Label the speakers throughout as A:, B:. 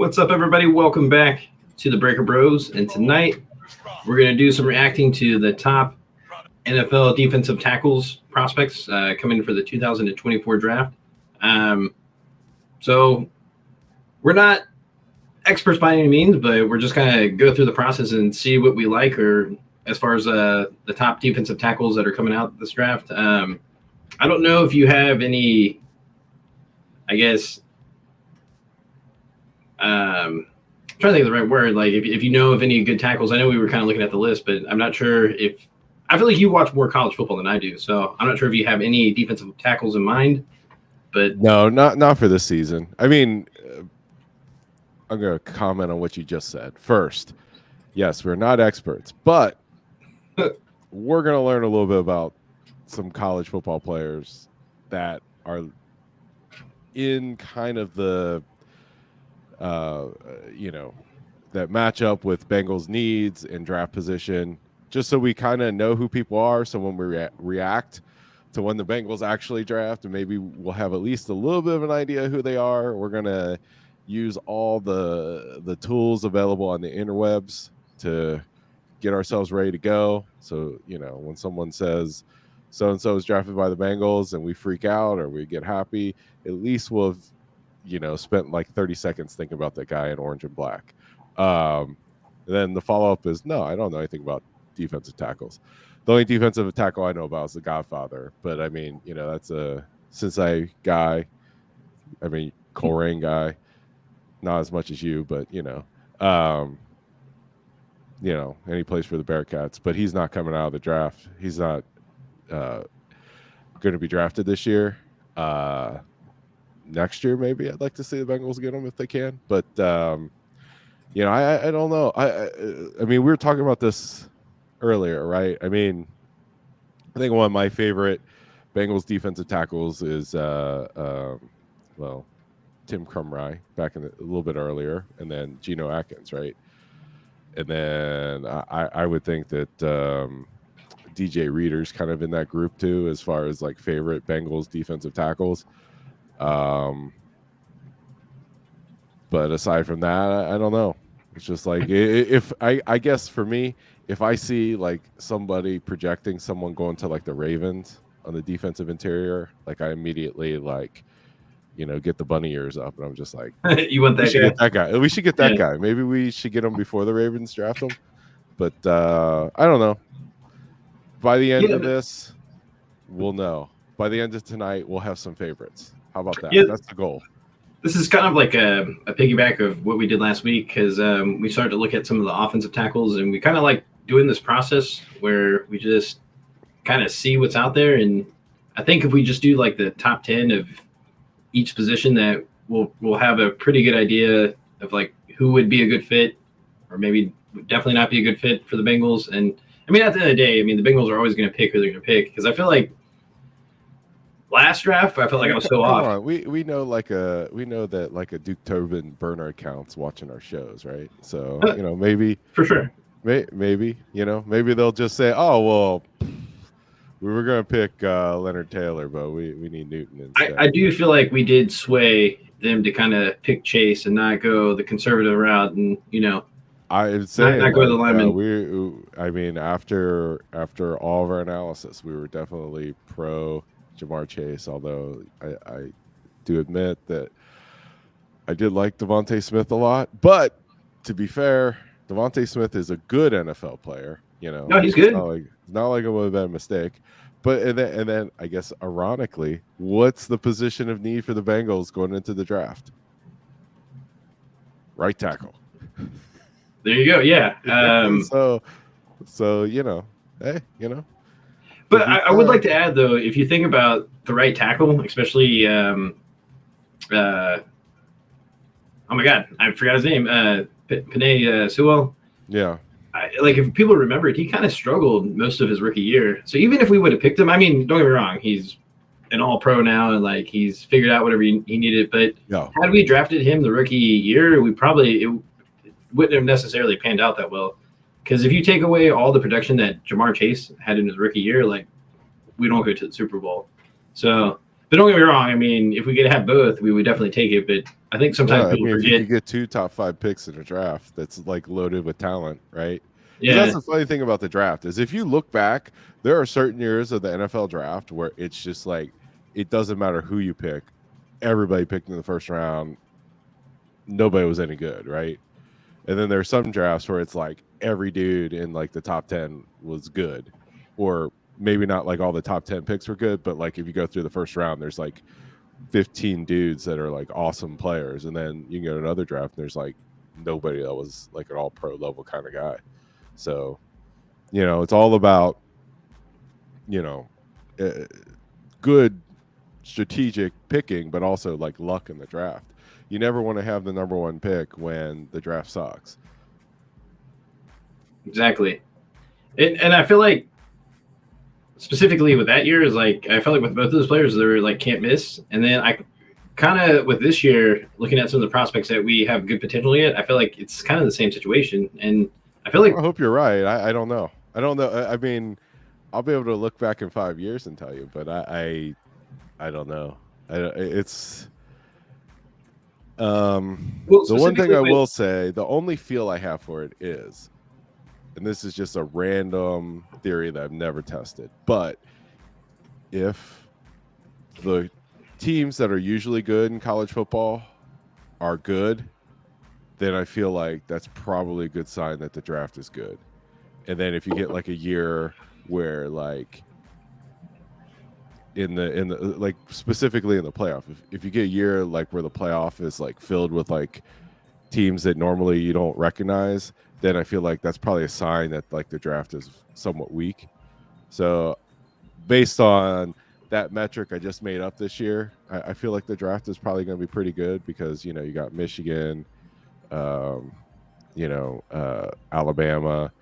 A: What's up, everybody? Welcome back to the Breaker Bros. And tonight we're going to do some reacting to the top NFL defensive tackles prospects coming for the 2024 draft. So we're not experts by any means, but we're just going to go through the process and see what we like, or as far as the top defensive tackles that are coming out this draft. I don't know if you have any, I guess, I'm trying to think of the right word. Like, if you know of any good tackles, I know we were kind of looking at the list, but I'm not sure if I feel like you watch more college football than I do. So I'm not sure if you have any defensive tackles in mind. But
B: no, not for this season. I mean, I'm going to comment on what you just said first. Yes, we're not experts, but we're going to learn a little bit about some college football players that are in kind of the that match up with Bengals needs and draft position, just so we kind of know who people are. So when we react to when the Bengals actually draft, and maybe we'll have at least a little bit of an idea who they are. We're going to use all the tools available on the interwebs to get ourselves ready to go. So, when someone says so-and-so is drafted by the Bengals and we freak out or we get happy, at least we'll have spent like 30 seconds thinking about that guy in orange and black. Then the follow-up is, no, I don't know anything about defensive tackles. The only defensive tackle I know about is the Godfather. But I mean, that's a Cincinnati guy. I mean, Coleraine guy. Not as much as you, but and he plays for the Bearcats. But he's not coming out of the draft. He's not going to be drafted this year. Next year, maybe I'd like to see the Bengals get him if they can. But I don't know. I mean, we were talking about this earlier, right? I mean, I think one of my favorite Bengals defensive tackles is Tim Crumry back in a little bit earlier, and then Geno Atkins, right? And then I would think that DJ Reader's kind of in that group too, as far as like favorite Bengals defensive tackles. But aside from that, I don't know. It's just like, if I guess for me, if I see like somebody projecting someone going to like the Ravens on the defensive interior, like I immediately get the bunny ears up, and I'm just like,
A: you want that guy?
B: Get that guy. We should get that guy. Maybe we should get him before the Ravens draft him. But I don't know. By the end of this, we'll know. By the end of tonight, we'll have some favorites. How about that?
A: Yeah.
B: That's the goal.
A: This is kind of like a piggyback of what we did last week, because we started to look at some of the offensive tackles, and we kind of like doing this process where we just kind of see what's out there. And I think if we just do like the top 10 of each position, that we'll have a pretty good idea of like who would be a good fit, or maybe would definitely not be a good fit for the Bengals. And I mean, at the end of the day, I mean, the Bengals are always going to pick who they're going to pick, because I feel like last draft, I felt like I was so off.
B: We know that like a Duke Tobin burner account's watching our shows, right? So maybe
A: for sure,
B: maybe they'll just say, oh well, we were going to pick Leonard Taylor, but we need Newton instead.
A: I do feel like we did sway them to kind of pick Chase and not go the conservative route, and
B: I would say
A: not go to the lineman.
B: I mean, after all of our analysis, we were definitely pro Jamar Chase, although I do admit that I did like Devontae Smith a lot. But to be fair, Devontae Smith is a good NFL player.
A: No, he's good.
B: It's not like it would have been a mistake. But and then I guess ironically, what's the position of need for the Bengals going into the draft? Right tackle.
A: There you go. Yeah.
B: So hey,
A: But I would like to add, though, if you think about the right tackle, especially, oh my God, I forgot his name, Penei Sewell.
B: Yeah.
A: If people remember it, he kind of struggled most of his rookie year. So even if we would have picked him, I mean, don't get me wrong, he's an all-pro now, and he's figured out whatever he needed. But had we drafted him the rookie year, it wouldn't have necessarily panned out that well. Because if you take away all the production that Jamar Chase had in his rookie year, we don't go to the Super Bowl. So, But don't get me wrong. I mean, if we could have both, we would definitely take it. But I think sometimes people
B: if you
A: forget.
B: could get 2 top 5 picks in a draft that's like loaded with talent, right? Because
A: Yeah,
B: that's the funny thing about the draft is if you look back, there are certain years of the NFL draft where it's just like it doesn't matter who you pick, everybody picked in the first round, nobody was any good, right? And then there's some drafts where it's like every dude in like the top 10 was good, or maybe not like all the top 10 picks were good, but like if you go through the first round, there's like 15 dudes that are like awesome players, and then you can go to another draft and there's like nobody that was like an all pro level kind of guy. So, it's all about, good strategic picking, but also like luck in the draft. You never want to have the number 1 pick when the draft sucks.
A: exactly. And I feel like specifically with that year is like I felt like with both of those players they were like can't miss. And then I kind of with this year looking at some of the prospects that we have good potential yet, I feel like it's kind of the same situation. And I feel like
B: I hope you're right. I don't know. I don't know. I mean, I'll be able to look back in 5 years and tell you, but I don't know. It's the one thing I will say, the only feel I have for it is, and this is just a random theory that I've never tested, but if the teams that are usually good in college football are good, then I feel like that's probably a good sign that the draft is good. And then if you get like a year where like in the like specifically in the playoff, if you get a year like where the playoff is like filled with like teams that normally you don't recognize, then I feel like that's probably a sign that like the draft is somewhat weak. So based on that metric I just made up this year, I feel like the draft is probably going to be pretty good because, you got Michigan, Alabama.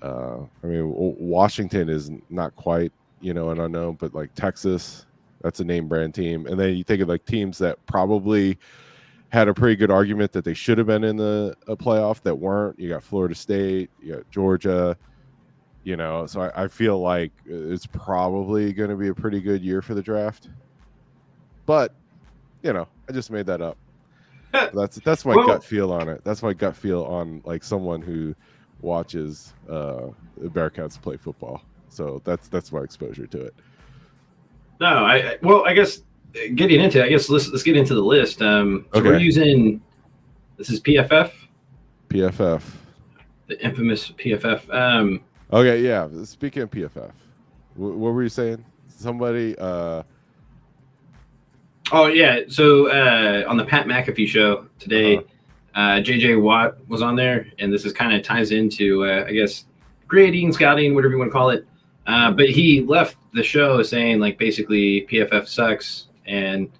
B: I mean, Washington is not quite, an unknown, but like Texas, that's a name brand team. And then you think of like teams that probably had a pretty good argument that they should have been in a playoff that weren't. You got Florida State, you got Georgia, so I feel like it's probably going to be a pretty good year for the draft. But, I just made that up. That's my gut feel on it. That's my gut feel on like someone who watches the Bearcats play football. So that's my exposure to it.
A: No, I guess getting into it, I guess let's get into the list. So
B: okay.
A: We're using this is PFF.
B: PFF.
A: The infamous PFF.
B: Okay, yeah. Speaking of PFF, what were you saying? Somebody
A: Oh yeah, so on the Pat McAfee show today, JJ Watt was on there, and this is kind of ties into I guess grading, scouting, whatever you want to call it. But he left the show saying like basically PFF sucks and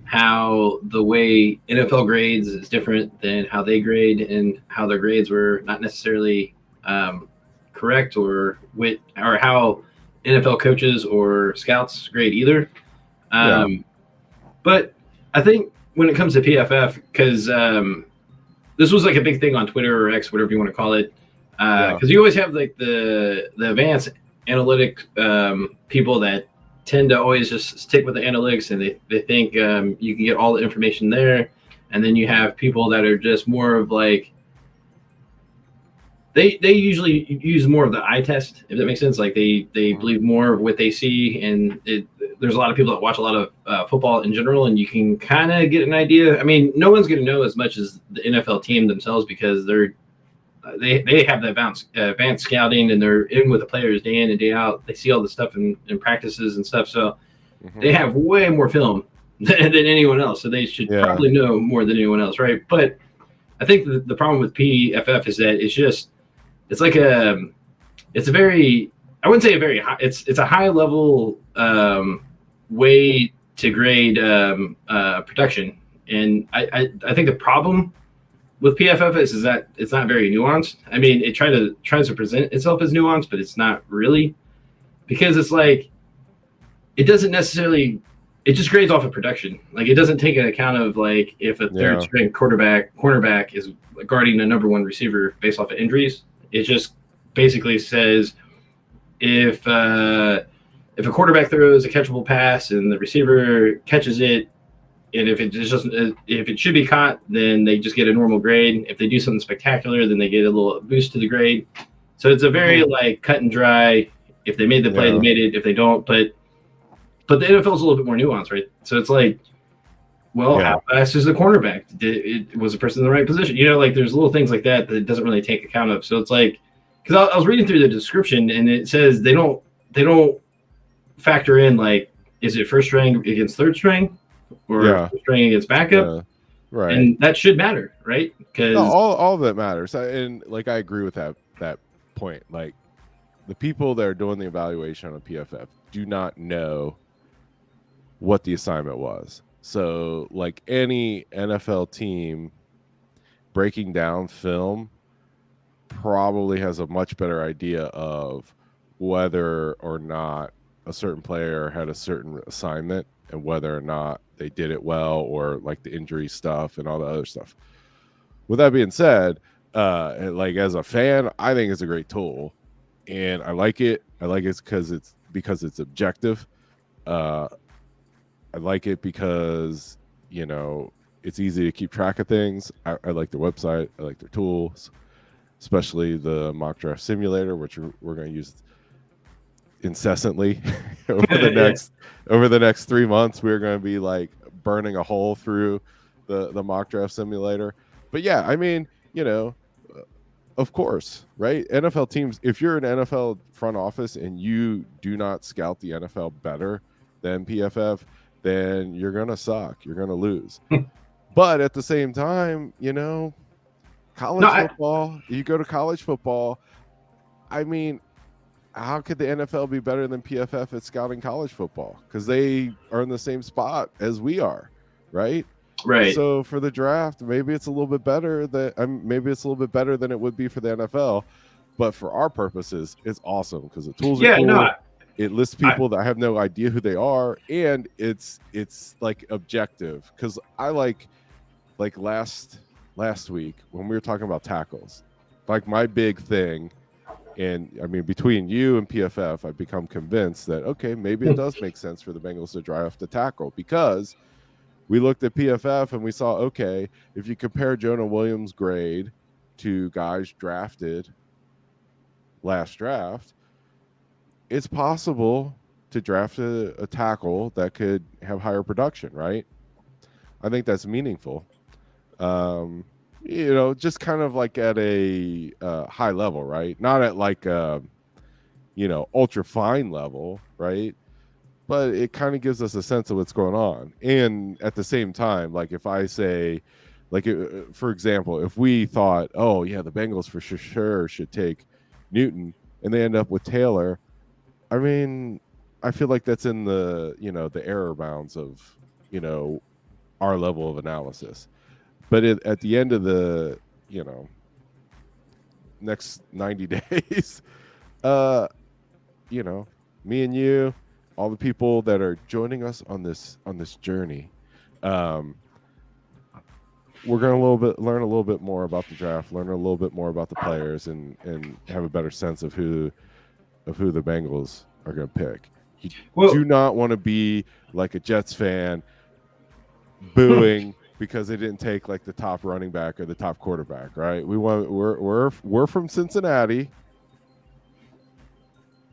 A: how the way NFL grades is different than how they grade and how their grades were not necessarily correct or how NFL coaches or scouts grade either. But I think when it comes to PFF, because this was like a big thing on Twitter or X, whatever you want to call it, because you always have like the advanced analytic people that tend to always just stick with the analytics and they think you can get all the information there. And then you have people that are just more of like, they usually use more of the eye test, if that makes sense. Like they believe more of what they see, and there's a lot of people that watch a lot of football in general, and you can kind of get an idea. I mean, no one's going to know as much as the NFL team themselves because they have the advanced scouting, and they're in with the players day in and day out. They see all the stuff in practices and stuff, so they have way more film than anyone else. So they should probably know more than anyone else, right? But I think the problem with PFF is that it's a very, I wouldn't say a very high, it's a high level way to grade production. And I think the problem with PFF is that it's not very nuanced. I mean, it tries to present itself as nuanced, but it's not really, because it's like, it doesn't necessarily, it just grades off of production. Like it doesn't take an account of like if a third string cornerback is guarding a number one receiver based off of injuries. It just basically says if if a quarterback throws a catchable pass and the receiver catches it, and if it just doesn't, if it should be caught, then they just get a normal grade. If they do something spectacular, then they get a little boost to the grade. So it's a very like cut and dry. If they made the play, they made it. If they don't, but the NFL is a little bit more nuanced, right? So it's like, well, how fast is the cornerback? Was the person in the right position? You know, like there's little things like that that it doesn't really take account of. So it's like, because I was reading through the description and it says they don't factor in like, is it first string against third string or first string against backup?
B: Right.
A: And that should matter, right? Because
B: all of that matters. And like I agree with that point. Like the people that are doing the evaluation on PFF do not know what the assignment was. So like any NFL team breaking down film probably has a much better idea of whether or not a certain player had a certain assignment and whether or not they did it well, or like the injury stuff and all the other stuff. With that being said, like as a fan, I think it's a great tool and I like it. I like it because it's objective. I like it because, you know, it's easy to keep track of things. I like their website. I like their tools, especially the mock draft simulator, which we're going to use incessantly over the next 3 months. We're going to be like burning a hole through the mock draft simulator. But yeah, I mean, you know, of course, right? NFL teams, if you're an NFL front office and you do not scout the NFL better than PFF, then you're going to suck. You're going to lose. But at the same time, you know, football, you go to college football. I mean, how could the NFL be better than PFF at scouting college football? Because they are in the same spot as we are, right?
A: Right.
B: So for the draft, maybe it's a little bit better than it would be for the NFL. But for our purposes, it's awesome because the tools are cool. It lists people that I have no idea who they are, and it's like objective. Because I like last week when we were talking about tackles, like my big thing, and I mean between you and PFF, I've become convinced that okay, maybe it does make sense for the Bengals to draft a tackle, because we looked at PFF and we saw, okay, if you compare Jonah Williams' grade to guys drafted last draft, it's possible to draft a tackle that could have higher production, right? I think that's meaningful. You know, just kind of like at a high level, right? Not at like you know, ultra fine level, right? But it kind of gives us a sense of what's going on. And at the same time, like if I say, like for example, if we thought, oh yeah, the Bengals for sure should take Newton, and they end up with Taylor, I mean, I feel like that's in the, you know, the error bounds of, you know, our level of analysis. But at the end of the, you know, next 90 days, you know, me and you, all the people that are joining us on this journey, we're going to learn a little bit more about the draft, learn a little bit more about the players, and have a better sense of who the Bengals are going to pick. You do not want to be like a Jets fan booing because they didn't take like the top running back or the top quarterback, right? We're from Cincinnati,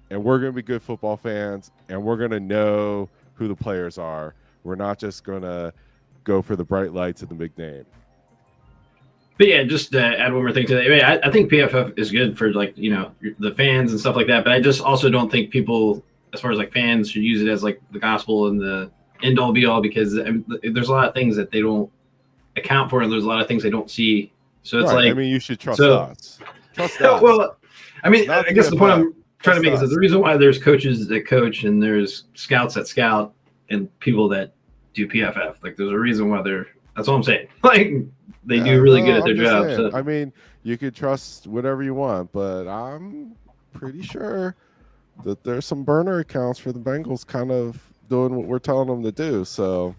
B: and we're going to be good football fans, and we're going to know who the players are. We're not just going to go for the bright lights and the big name.
A: But yeah, just to add one more thing to that. I mean, I think PFF is good for like, you know, the fans and stuff like that. But I just also don't think people, as far as like fans, should use it as like the gospel and the end all be all, because there's a lot of things that they don't account for, and there's a lot of things they don't see. So it's like,
B: I mean, you should trust us. Trust us.
A: Well, I mean, I guess the point I'm trying to make is that the reason why there's coaches that coach and there's scouts that scout and people that do PFF, like there's a reason why that's all I'm saying. Like they do really good at their job. So.
B: I mean, you could trust whatever you want, but I'm pretty sure that there's some burner accounts for the Bengals kind of doing what we're telling them to do. So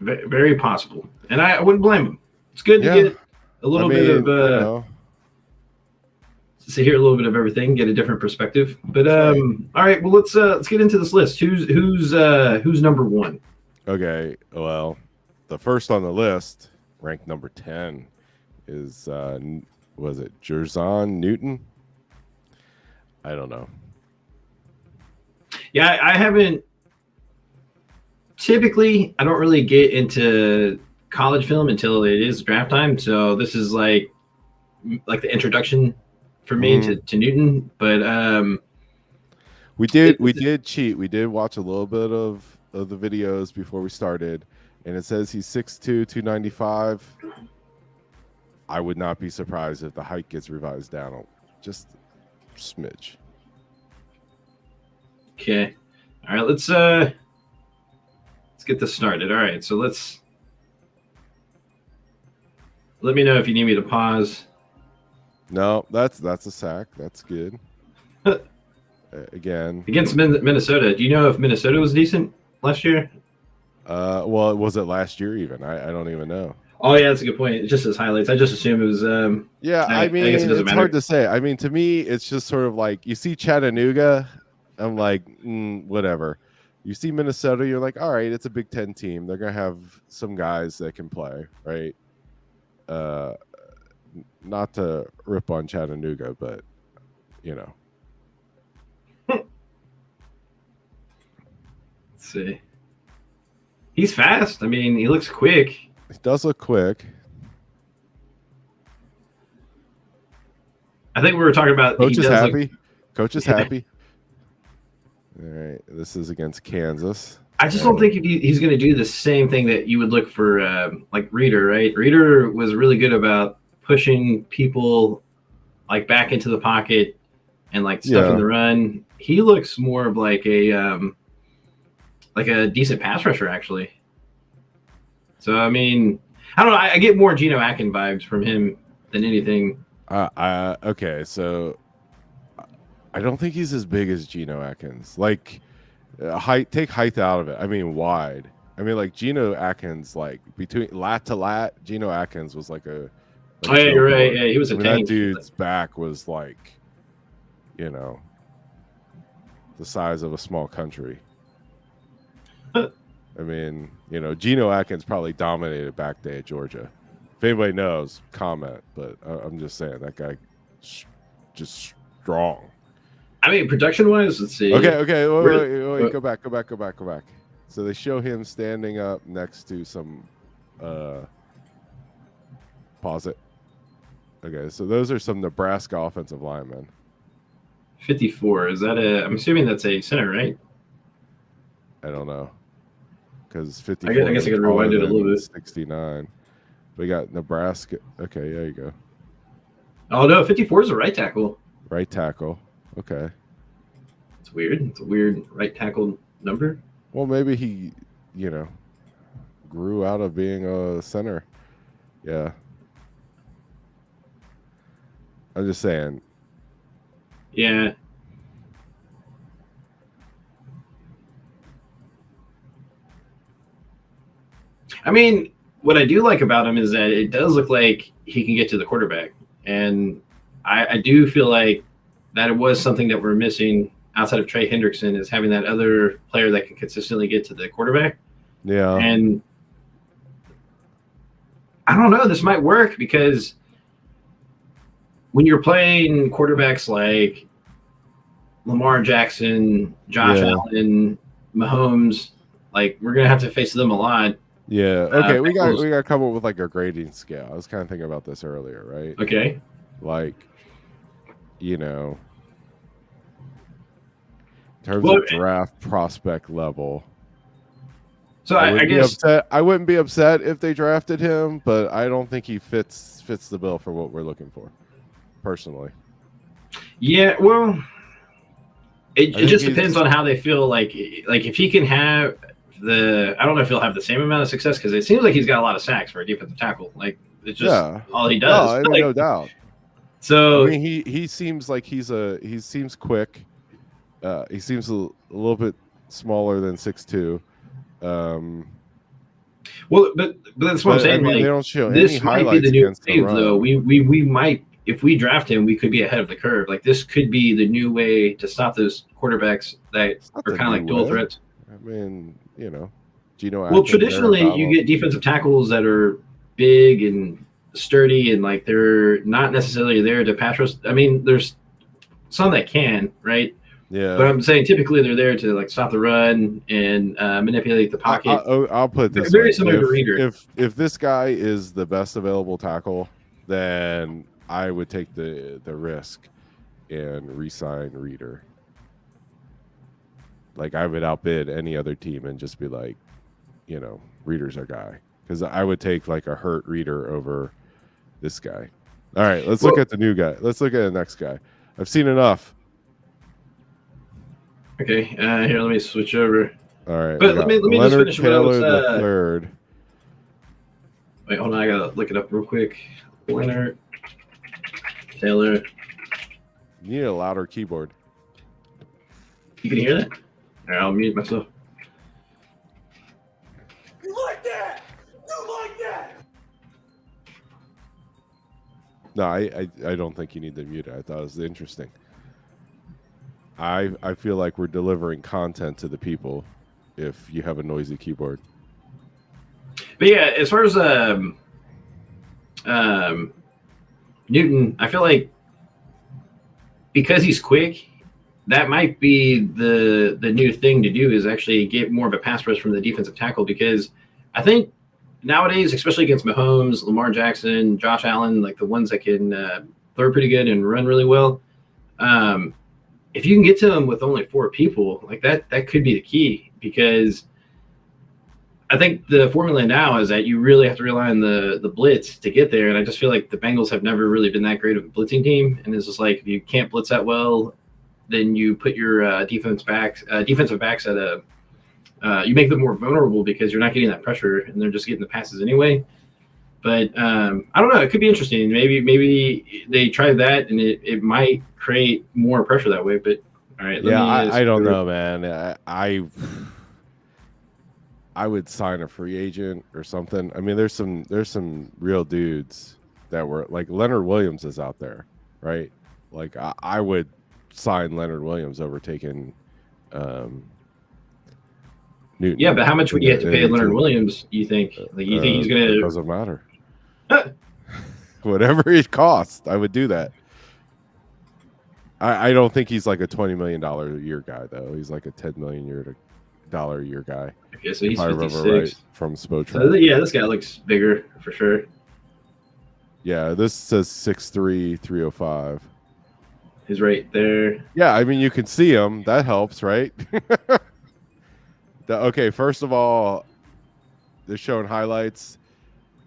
A: very possible. And I wouldn't blame them. It's good to get a little bit of to hear a little bit of everything, get a different perspective. But
B: Right.
A: all right, well let's get into this list. Who's number one?
B: Okay, well, the first on the list, ranked number 10, is was it Jerzon Newton? I don't know.
A: Yeah, I haven't. Typically, I don't really get into college film until it is draft time. So this is like the introduction for me to Newton. But
B: we did cheat. We did watch a little bit of the videos before we started, and it says he's 6'2", 295. I would not be surprised if the height gets revised down just a smidge.
A: Okay. All right, let's get this started. All right, so let me know if you need me to pause.
B: No, that's a sack. That's good. Again,
A: against Minnesota. Do you know if Minnesota was decent last year?
B: Well, was it last year even? I don't even know.
A: Oh yeah, that's a good point. It just says highlights. I just assume it was.
B: Yeah, I mean,
A: guess it doesn't
B: it's
A: matter.
B: hard to say. I mean, to me, it's just sort of like you see Chattanooga, I'm like, whatever. You see Minnesota, you're like, all right, it's a Big Ten team. They're gonna have some guys that can play, right? Not to rip on Chattanooga, but you know.
A: Let's see. He's fast. I mean, he looks quick.
B: He does look quick.
A: I think we were talking about.
B: Coach is happy. Coach is happy. All right, this is against Kansas.
A: I just don't think he's going to do the same thing that you would look for, like Reeder, right? Reeder was really good about pushing people like back into the pocket and like stuffing the run. He looks more of like a decent pass rusher, actually. So I mean, I don't know. I get more Geno Atkins vibes from him than anything.
B: Okay, so I don't think he's as big as Geno Atkins. Like height, take height out of it. I mean wide. I mean like Geno Atkins, like between lat to lat, Geno Atkins was like a.
A: Oh yeah, you're right. Yeah, he was a tank.
B: That dude's back was like, you know, the size of a small country. I mean, you know, Geno Atkins probably dominated back day at Georgia. If anybody knows, comment. But I'm just saying that guy, just strong.
A: I mean, production-wise, let's see.
B: Okay. Wait. Go back. So they show him standing up next to some. Pause it. Okay, so those are some Nebraska offensive linemen.
A: 54. Is that a? I'm assuming that's a center, right?
B: I don't know. Because 54.
A: I guess I could rewind it a little bit.
B: 69. We got Nebraska. Okay, there you go.
A: Oh no, 54 is a right tackle.
B: Right tackle. Okay.
A: It's weird. It's a weird right tackle number.
B: Well, maybe he, grew out of being a center. Yeah. I'm just saying.
A: Yeah. I mean, what I do like about him is that it does look like he can get to the quarterback. And I do feel like that it was something that we're missing outside of Trey Hendrickson, is having that other player that can consistently get to the quarterback.
B: Yeah.
A: And I don't know, this might work because when you're playing quarterbacks like Lamar Jackson, Josh Allen, Mahomes, like we're gonna have to face them a lot.
B: Yeah. Okay. We got to come up with like a grading scale. I was kind of thinking about this earlier, right?
A: Okay.
B: Like, in terms of draft prospect level.
A: So I guess
B: I wouldn't be upset if they drafted him, but I don't think he fits the bill for what we're looking for, personally.
A: Yeah. Well, it just depends on how they feel. Like if he can have I don't know if he'll have the same amount of success, because it seems like he's got a lot of sacks for a defensive tackle. Like it's just all he does.
B: No, no doubt.
A: So
B: I mean, he seems like he seems quick. He seems a little bit smaller than 6'2".
A: Well, but that's what I'm saying.
B: I mean,
A: like,
B: they don't show
A: this
B: any
A: might be
B: highlights
A: the new
B: against the
A: wave,
B: run.
A: though. We might if we draft him, we could be ahead of the curve. Like this could be the new way to stop those quarterbacks that are kind of like dual threats.
B: I mean, you know, Geno.
A: Well, traditionally you get defensive tackles that are big and sturdy, and like they're not necessarily there to pass rush. I mean, there's some that can, right?
B: Yeah.
A: But I'm saying typically they're there to like stop the run and manipulate the pocket.
B: I'll put this
A: very similar to Reader.
B: If this guy is the best available tackle, then I would take the risk and re-sign Reader. Like I would outbid any other team and just be like, you know, Reader's our guy, because I would take like a hurt Reader over this guy. All right, let's look at the new guy. Let's look at the next guy. I've seen enough.
A: Okay, here, let me switch over.
B: All right,
A: but let me just finish
B: Taylor the third.
A: Wait, hold on, I gotta look it up real quick. Leonard Taylor.
B: You need a louder keyboard.
A: You can hear that? All right, I'll mute myself.
C: You like that? You like that?
B: No, I don't think you need to mute it. I thought it was interesting. I feel like we're delivering content to the people if you have a noisy keyboard.
A: But yeah, as far as Newton, I feel like because he's quick, that might be the new thing to do, is actually get more of a pass rush from the defensive tackle, because I think nowadays, especially against Mahomes, Lamar Jackson, Josh Allen, like the ones that can throw pretty good and run really well, if you can get to them with only 4 people, like that could be the key, because I think the formula now is that you really have to rely on the blitz to get there. And I just feel like the Bengals have never really been that great of a blitzing team. And it's just like, if you can't blitz that well, then you put your defensive backs at you make them more vulnerable because you're not getting that pressure and they're just getting the passes anyway. But I don't know. It could be interesting. Maybe they try that and it might create more pressure that way. But all right.
B: Yeah, I don't know, man. I would sign a free agent or something. I mean, there's some real dudes that were like Leonard Williams is out there, right? Like I would sign Leonard Williams over taking Newton.
A: Yeah, but how much would you have to pay Leonard Williams? You think? Like, you think he's gonna?
B: It doesn't matter. Whatever it costs, I would do that. I don't think he's like a $20 million a year guy though. He's like a $10 million a year guy.
A: Okay, so he's 56
B: right, from Spotron.
A: So, yeah, this guy looks bigger for sure.
B: Yeah, this says 6'3", 305.
A: He's right there.
B: Yeah, I mean you can see him. That helps, right? Okay, first of all, they're showing highlights.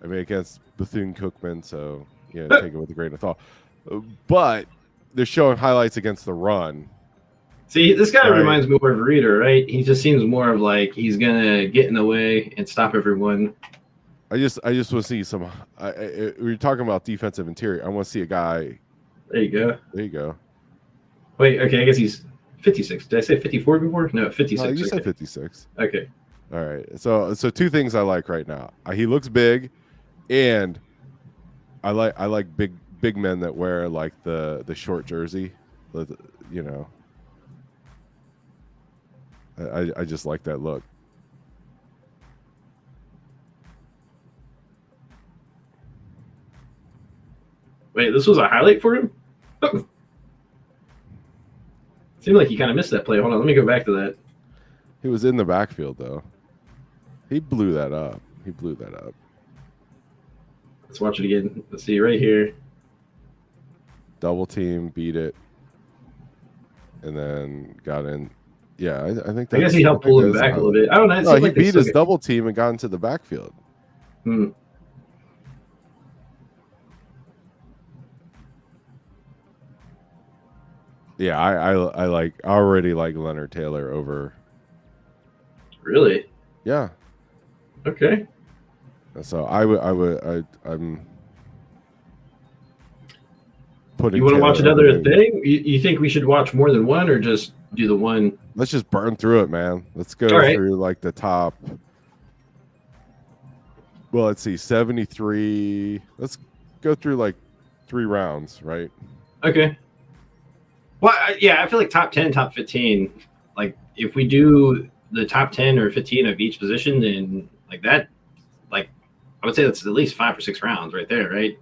B: I mean, against Bethune-Cookman, so take it with a grain of thought. But they're showing highlights against the run.
A: See, this guy reminds me more of a Reader, right? He just seems more of like he's gonna get in the way and stop everyone.
B: I just want to see some. We're talking about defensive interior. I want to see a guy.
A: There you go.
B: There you go.
A: Wait, okay, I guess he's 56. Did I say 54 before? No, 56.
B: No, you said 56.
A: Okay.
B: All right. So 2 things I like right now. He looks big, and I like big men that wear like the short jersey. I just like that look.
A: Wait, this was a highlight for him? Seemed like he kind of missed that play. Hold on, let me go back to that.
B: He was in the backfield, though. He blew that up.
A: Let's watch it again. Let's see right here.
B: Double team, beat it, and then got in. Yeah, I think.
A: I guess he helped pull him back a little bit. I don't know.
B: No, he beat his double team and got into the backfield. Yeah, I already like Leonard Taylor over.
A: Really?
B: Yeah.
A: Okay.
B: So I'm putting.
A: You want to watch another thing? You think we should watch more than one, or just do the one?
B: Let's just burn through it, man. Let's go through like the top. Well, let's see, 73. Let's go through like 3 rounds, right?
A: Okay. Well, yeah, I feel like top 10, top 15. Like if we do the top 10 or 15 of each position, then like that, like I would say that's at least 5 or 6 rounds right there, right?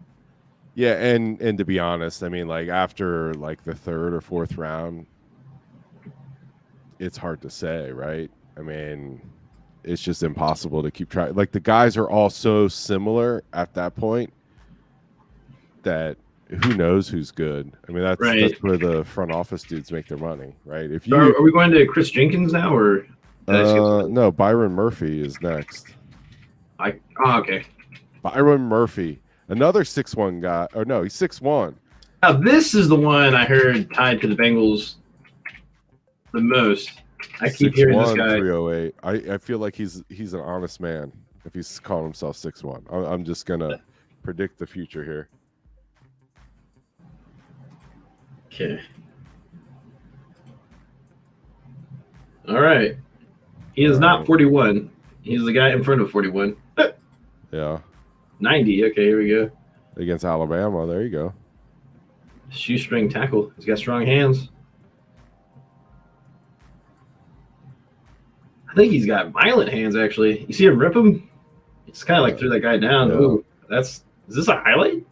B: Yeah, and to be honest, I mean, like after like the 3rd or 4th round, it's hard to say, right? I mean, it's just impossible to keep track. Like the guys are all so similar at that point that who knows who's good. I mean, that's where the front office dudes make their money, right? If you
A: are we going to Chris Jenkins now, or
B: no, Byron Murphy is next.
A: Okay.
B: Byron Murphy, another 6'1" guy. Oh no, he's 6'1".
A: Now this is the one I heard tied to the Bengals the most. I keep hearing this guy.
B: 308. I feel like he's an honest man if he's calling himself 6'1". I'm just gonna predict the future here.
A: Okay. All right. He is not 41. He's the guy in front of 41.
B: Yeah.
A: 90. Okay, here we go.
B: Against Alabama. There you go.
A: Shoestring tackle. He's got strong hands. I think he's got violent hands, actually. You see him rip him? It's kind of like threw that guy down.
B: Yeah.
A: Ooh, is this a highlight?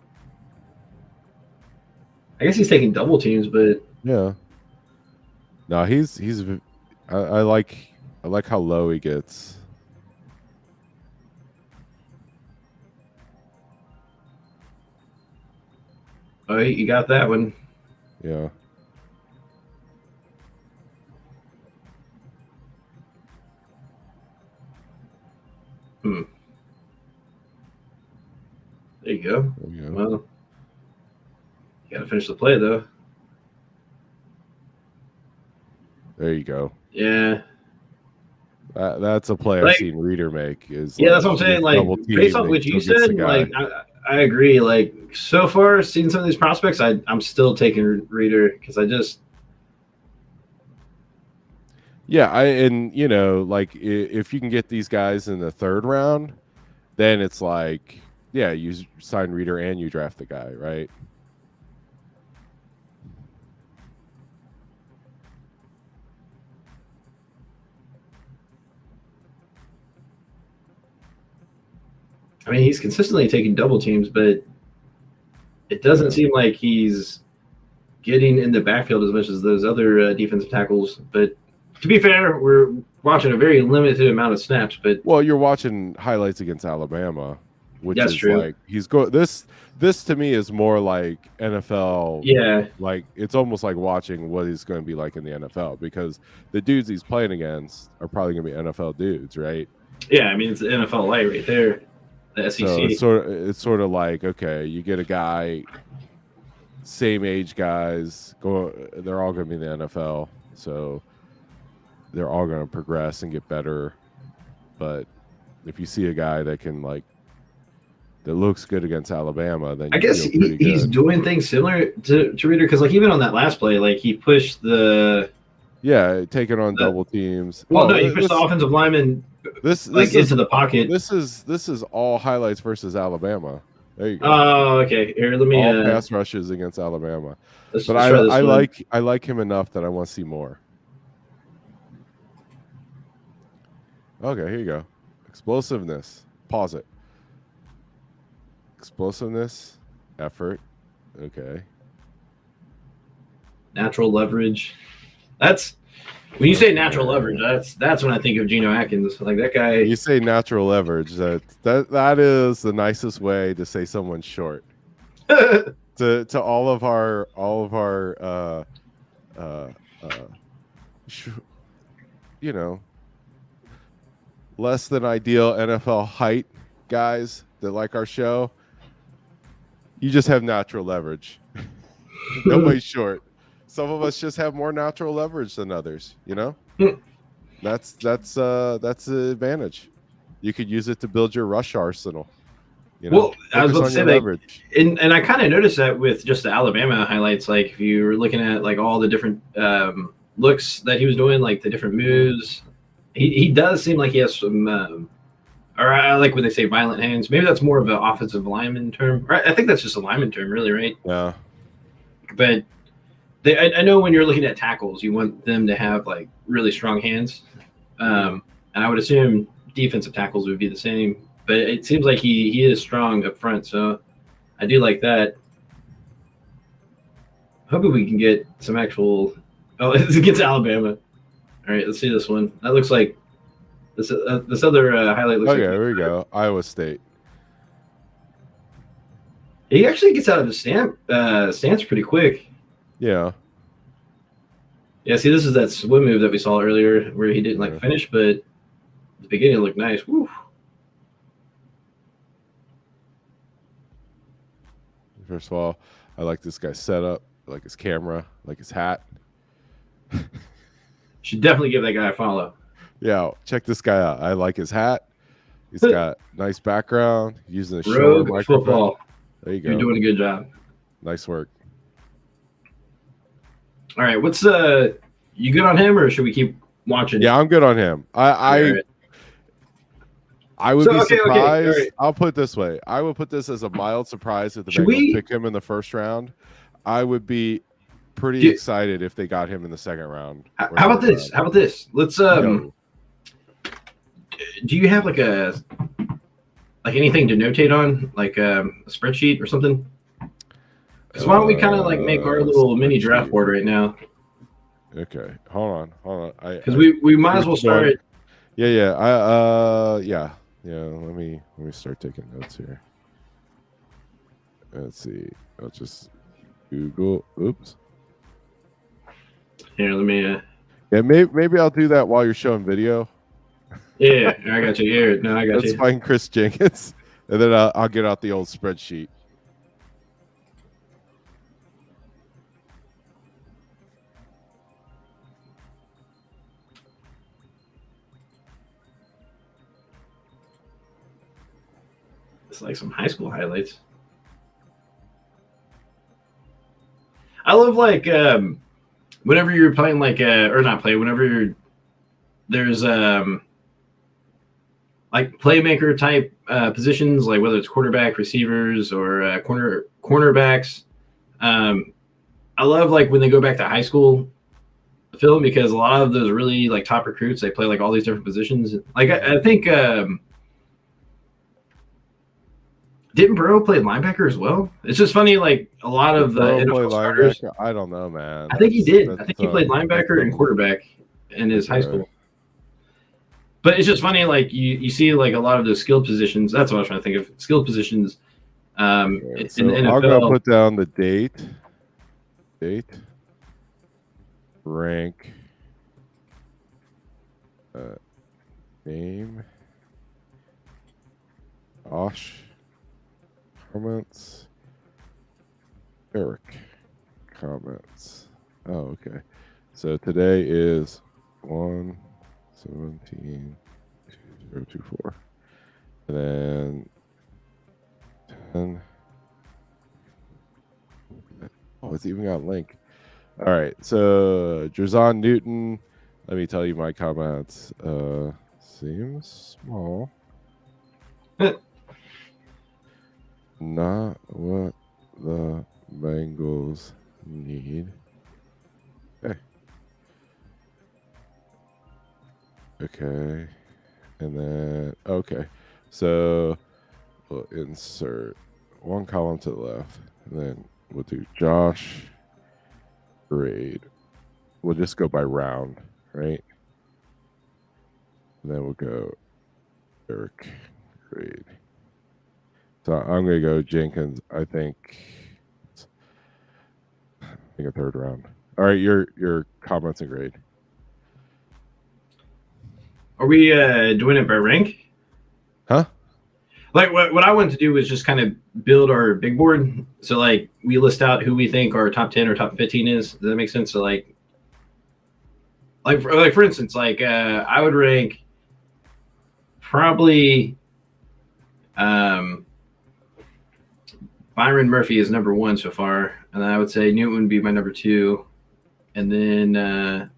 A: I guess he's taking double teams, but
B: yeah. No, he's I like how low he gets.
A: Oh, you got that one.
B: Yeah.
A: There you go.
B: There you go.
A: Well, you got to finish the play, though.
B: There you go.
A: Yeah.
B: That's a play I've seen Reader make. Is
A: yeah, that's what I'm saying. Like, based on what you said, like, I agree. Like, so far, seeing some of these prospects, I'm still taking Reader because I just.
B: Yeah, like if you can get these guys in the 3rd round, then it's like, yeah, you sign Reader and you draft the guy, right?
A: I mean, he's consistently taking double teams, but it doesn't seem like he's getting in the backfield as much as those other defensive tackles. But to be fair, we're watching a very limited amount of snaps. But
B: well, you're watching highlights against Alabama, which
A: that's
B: is
A: true.
B: Like this to me is more like NFL.
A: Yeah,
B: like it's almost like watching what he's going to be like in the NFL because the dudes he's playing against are probably going to be NFL dudes, right?
A: Yeah, I mean it's the NFL light right there. The SEC.
B: So it's sort of like, okay, you get a guy, same age guys, they're all going to be in the NFL, so they're all going to progress and get better. But if you see a guy that can that looks good against Alabama, then
A: I guess he's doing things similar to Reader because even on that last play, he pushed the
B: taking on double teams.
A: Well, no, he pushed the offensive lineman. This into the pocket.
B: This is all highlights versus Alabama. There you go.
A: Oh, okay. Here, let me.
B: All pass rushes against Alabama. But I like him enough that I want to see more. Okay, here you go. Explosiveness. Pause it. Explosiveness, effort. Okay. Natural
A: leverage. That's. When you say natural leverage, that's when I think of Geno Atkins. Like that guy.
B: You say natural leverage. That is the nicest way to say someone's short. to all of our less than ideal NFL height guys that like our show. You just have natural leverage. Nobody's short. Some of us just have more natural leverage than others, That's the advantage. You could use it to build your rush arsenal.
A: Well, I was about to say and I kind of noticed that with just the Alabama highlights. Like if you were looking at all the different looks that he was doing, like the different moves, he does seem like he has some Or I like when they say violent hands. Maybe that's more of an offensive lineman term. Or I think that's just a lineman term, really, right?
B: Yeah.
A: But I know when you're looking at tackles, you want them to have like really strong hands. And I would assume defensive tackles would be the same. But it seems like he is strong up front, so I do like that. Hoping we can get some actual. Oh, it's against Alabama. All right, let's see this one. That looks like this other highlight looks
B: Okay,
A: like.
B: here we go. Iowa State.
A: He actually gets out of his stance pretty quick.
B: Yeah.
A: Yeah, see, this is that swim move that we saw earlier where he didn't like finish, but at the beginning it looked nice. Woo.
B: First of all, I like this guy's setup. I like his camera. I like his hat.
A: Should definitely give that guy a follow.
B: Yeah, check this guy out. I like his hat. He's got nice background. Using a
A: Rogue
B: Shure
A: football.
B: There you go.
A: You're doing a good job.
B: Nice work.
A: All right, what's you good on him or should we keep watching?
B: Yeah, I'm good on him. I would be surprised.
A: Okay. Right.
B: I'll put it this way. I would put this as a mild surprise if the
A: Should
B: Bengals
A: we
B: pick him in the first round. I would be pretty excited if they got him in the second round.
A: How about this? How about this? Let's do you have like anything to notate on, like a spreadsheet or something? Because why don't we kind of like make our little mini draft board right now?
B: Okay, hold on.
A: Because we might as well start.
B: Yeah. Yeah. Let me start taking notes here. Let's see. I'll just Google. Oops.
A: Here, let me.
B: Yeah, maybe I'll do that while you're showing video.
A: Yeah, I got you. Here, no, I got
B: Let's
A: you.
B: find Chris Jenkins, and then I'll get out the old spreadsheet.
A: It's like some high school highlights. I love like whenever you're playing like or not play, whenever there's like playmaker type positions, like whether it's quarterback, receivers, or cornerbacks. I love like when they go back to high school film because a lot of those really like top recruits, they play like all these different positions. Like I think didn't Burrow play linebacker as well? It's just funny, like a lot of the NFL starters.
B: I don't know, man.
A: I think he did. I think he played linebacker and quarterback in his high school. But it's just funny, like you see like a lot of those skilled positions. That's what I was trying to think of. Skilled positions. In the NFL.
B: I'm gonna put down the date, rank, name, Osh. Comments. Eric. Comments. Oh, okay. So today is 1/17/2024. And then 10. Oh, it's even got a link. All right. So Drazon Newton. Let me tell you my comments. Seems small. Not what the Bengals need. Okay. And then, okay. So we'll insert one column to the left. And then we'll do Josh grade. We'll just go by round, right? And then we'll go Eric grade. So I'm going to go Jenkins. I think a third round. All right, your comments and grade.
A: Are we doing it by rank?
B: Huh?
A: Like what I wanted to do was just kind of build our big board. So like we list out who we think our top 10 or top 15 is. Does that make sense? So like for instance, like I would rank probably Byron Murphy is number 1 so far, and then I would say Newton would be my number 2, and then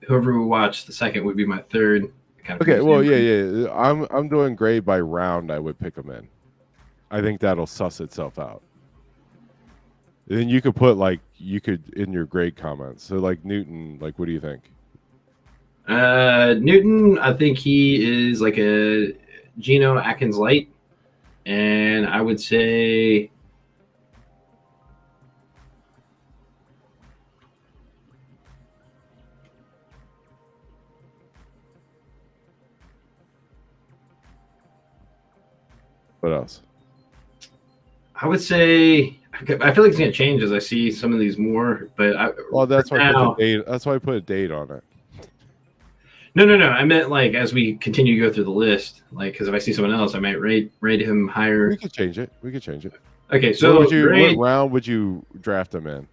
A: whoever we watch the second would be my third. kind of.
B: Okay,
A: from
B: well,
A: the
B: yeah. I'm doing grade by round. I would pick them in. I think that'll suss itself out. Then you could put in your grade comments. So like Newton, like what do you think?
A: Newton, I think he is like a Geno Atkins light, and I would say.
B: What else?
A: I would say I feel like it's gonna change as I see some of these more, but
B: Well, that's why I
A: now,
B: put the date. That's why I put a date on it.
A: no. I meant like as we continue to go through the list, like because if I see someone else, I might rate him higher.
B: We could change it.
A: Okay, so
B: what
A: grade,
B: round would you draft him in?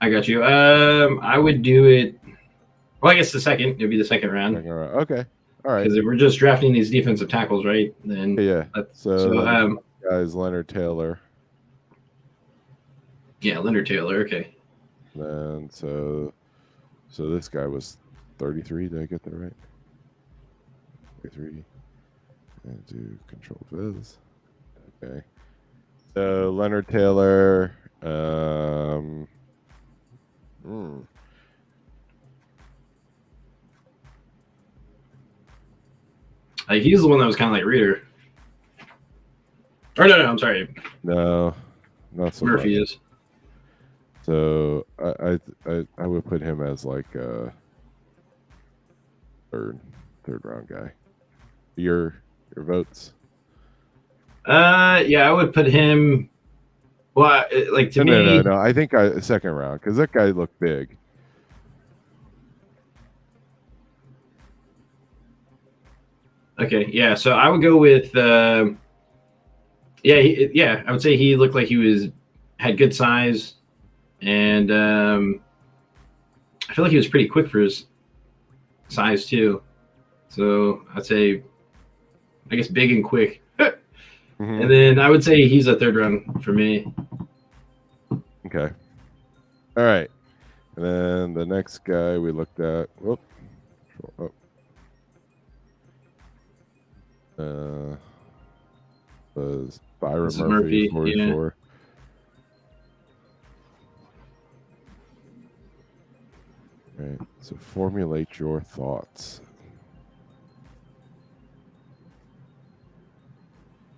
A: I got you. I would do it. Well, I guess the second. It'd be the second round.
B: Okay. All right.
A: Because if we're just drafting these defensive tackles, right? Then
B: Yeah.
A: so
B: guys, Leonard Taylor.
A: yeah, Leonard Taylor. Okay.
B: And so this guy was 33. Did I get that right? 33. And do Control Viz. Okay. So Leonard Taylor.
A: Like he's the one that was kind of like Reader. Or no, I'm sorry.
B: No, not so
A: Murphy
B: much.
A: is.
B: So I would put him as like a third round guy. Your votes?
A: Yeah, I would put him. Well, like to me.
B: No. I think second round because that guy looked big.
A: Okay, yeah. So I would go with. Yeah, I would say he looked like he had good size, and I feel like he was pretty quick for his size too. So I'd say, I guess, big and quick.
B: Mm-hmm.
A: And then I would say he's a third round for me.
B: Okay. All right. And then the next guy we looked at. Was Byron Murphy, 44. Yeah. Right. So formulate your thoughts.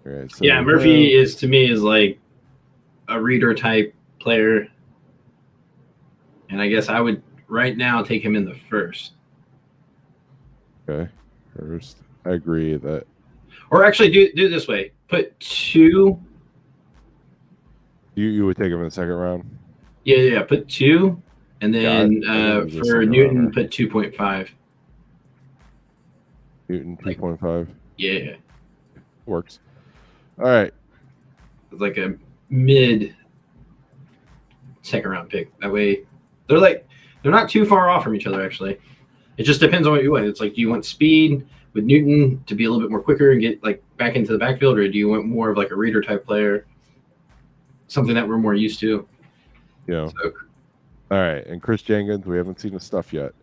B: All right. So
A: yeah, Murphy is to me is like a Reader type player, and I guess I would right now take him in the first.
B: Okay, first. I agree that.
A: Or actually, do it this way: put 2.
B: You would take him in the second round.
A: Yeah. Put 2, and then for Newton, put 2.5.
B: Newton 2.5.
A: Yeah,
B: works. All right,
A: it's like a mid second round pick. That way, they're not too far off from each other. Actually, it just depends on what you want. It's like, do you want speed with Newton to be a little bit more quicker and get like back into the backfield, or do you want more of like a Reader type player, something that we're more used to?
B: Yeah. So, all right, and Chris Jenkins, we haven't seen the stuff yet.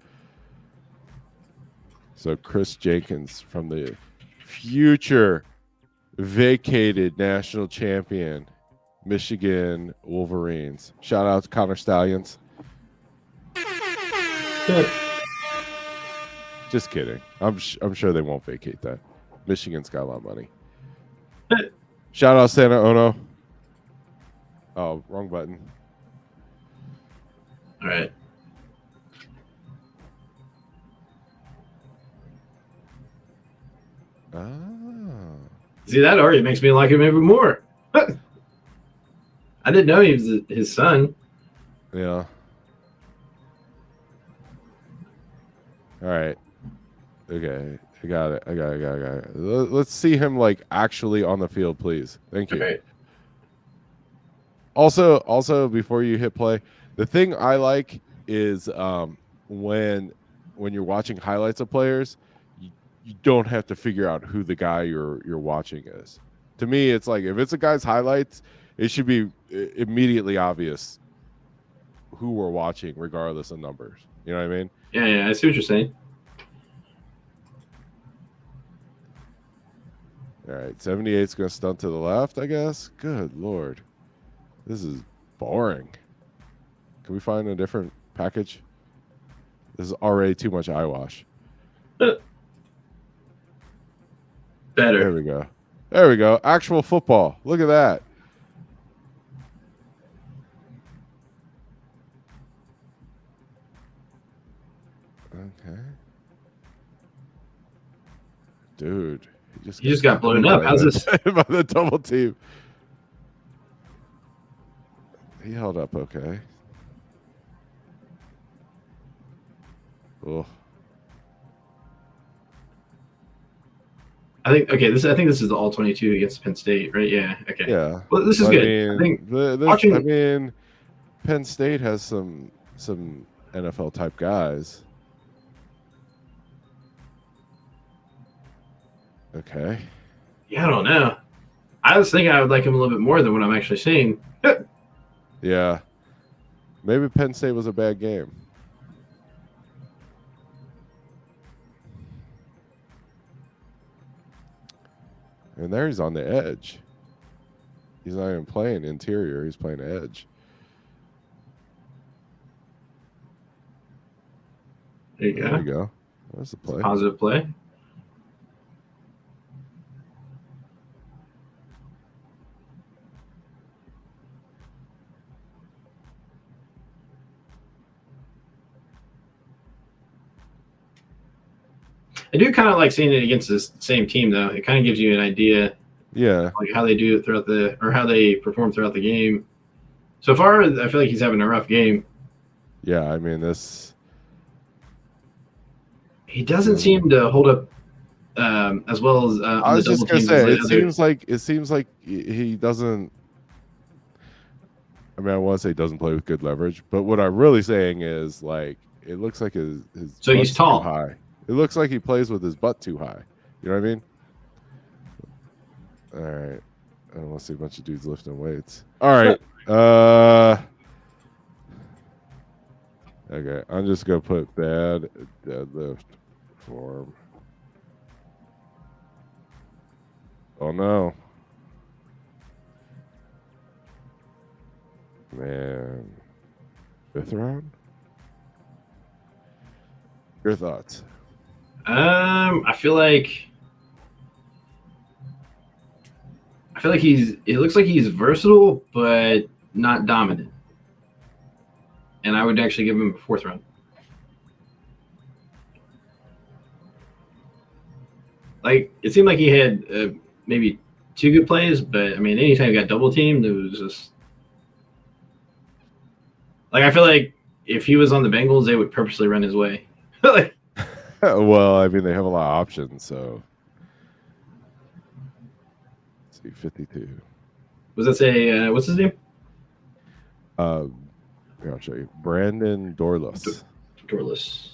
B: So Chris Jenkins from the future vacated national champion Michigan Wolverines. Shout out to Connor Stallions.
A: Good.
B: Just kidding. I'm sure they won't vacate that. Michigan's got a lot of money. Shout out Santa Ono. Oh, wrong button.
A: All right. See, that already makes me like him even more. I didn't know he was his son.
B: Yeah. All right. Okay. I got it. Let's see him like actually on the field, please. Thank you.
A: Okay.
B: Also, before you hit play, the thing I like is when you're watching highlights of players, you don't have to figure out who the guy you're watching is. To me, it's like if it's a guy's highlights, it should be immediately obvious who we're watching, regardless of numbers. You know what I mean?
A: Yeah, I see what you're saying.
B: All right, 78's going to stunt to the left, I guess. Good Lord. This is boring. Can we find a different package? This is already too much eyewash. There
A: Better.
B: we go. There we go. Actual football. Look at that. Okay. Dude.
A: He just got blown up. How's this?
B: By the double team. He held up okay. Oh.
A: I think this is the all 22 against Penn State, right? Yeah. Okay.
B: Yeah.
A: Well, this is good. I think watching.
B: I mean, Penn State has some NFL type guys. Okay.
A: Yeah, I don't know. I was thinking I would like him a little bit more than what I'm actually seeing.
B: Yeah. Maybe Penn State was a bad game. And there he's on the edge. He's not even playing interior. He's playing edge.
A: There you
B: There you go. That's the play.
A: Positive play. I do kind of like seeing it against the same team, though. It kind of gives you an idea,
B: Yeah.
A: like how they do it how they perform throughout the game. So far, I feel like he's having a rough game.
B: Yeah, I mean this.
A: He doesn't seem to hold up as well as
B: I was just gonna say it seems like he doesn't. I mean, I want to say he doesn't play with good leverage, but what I'm really saying is like it looks like his
A: So he's
B: butt's
A: tall.
B: too high. It looks like he plays with his butt too high. You know what I mean? All right. I don't want to see a bunch of dudes lifting weights. All right. Okay. I'm just gonna put bad deadlift form. Oh no. Man. 5th round? Your thoughts?
A: I feel like it looks like he's versatile, but not dominant. And I would actually give him a 4th round. Like, it seemed like he had maybe 2 good plays, but I mean, anytime he got double teamed, it was just like I feel like if he was on the Bengals, they would purposely run his way. Like,
B: Well, I mean, they have a lot of options, so. Let's see, 52.
A: was that say what's his name?
B: Here, I'll show you. Brandon Dorless.
A: Dorless.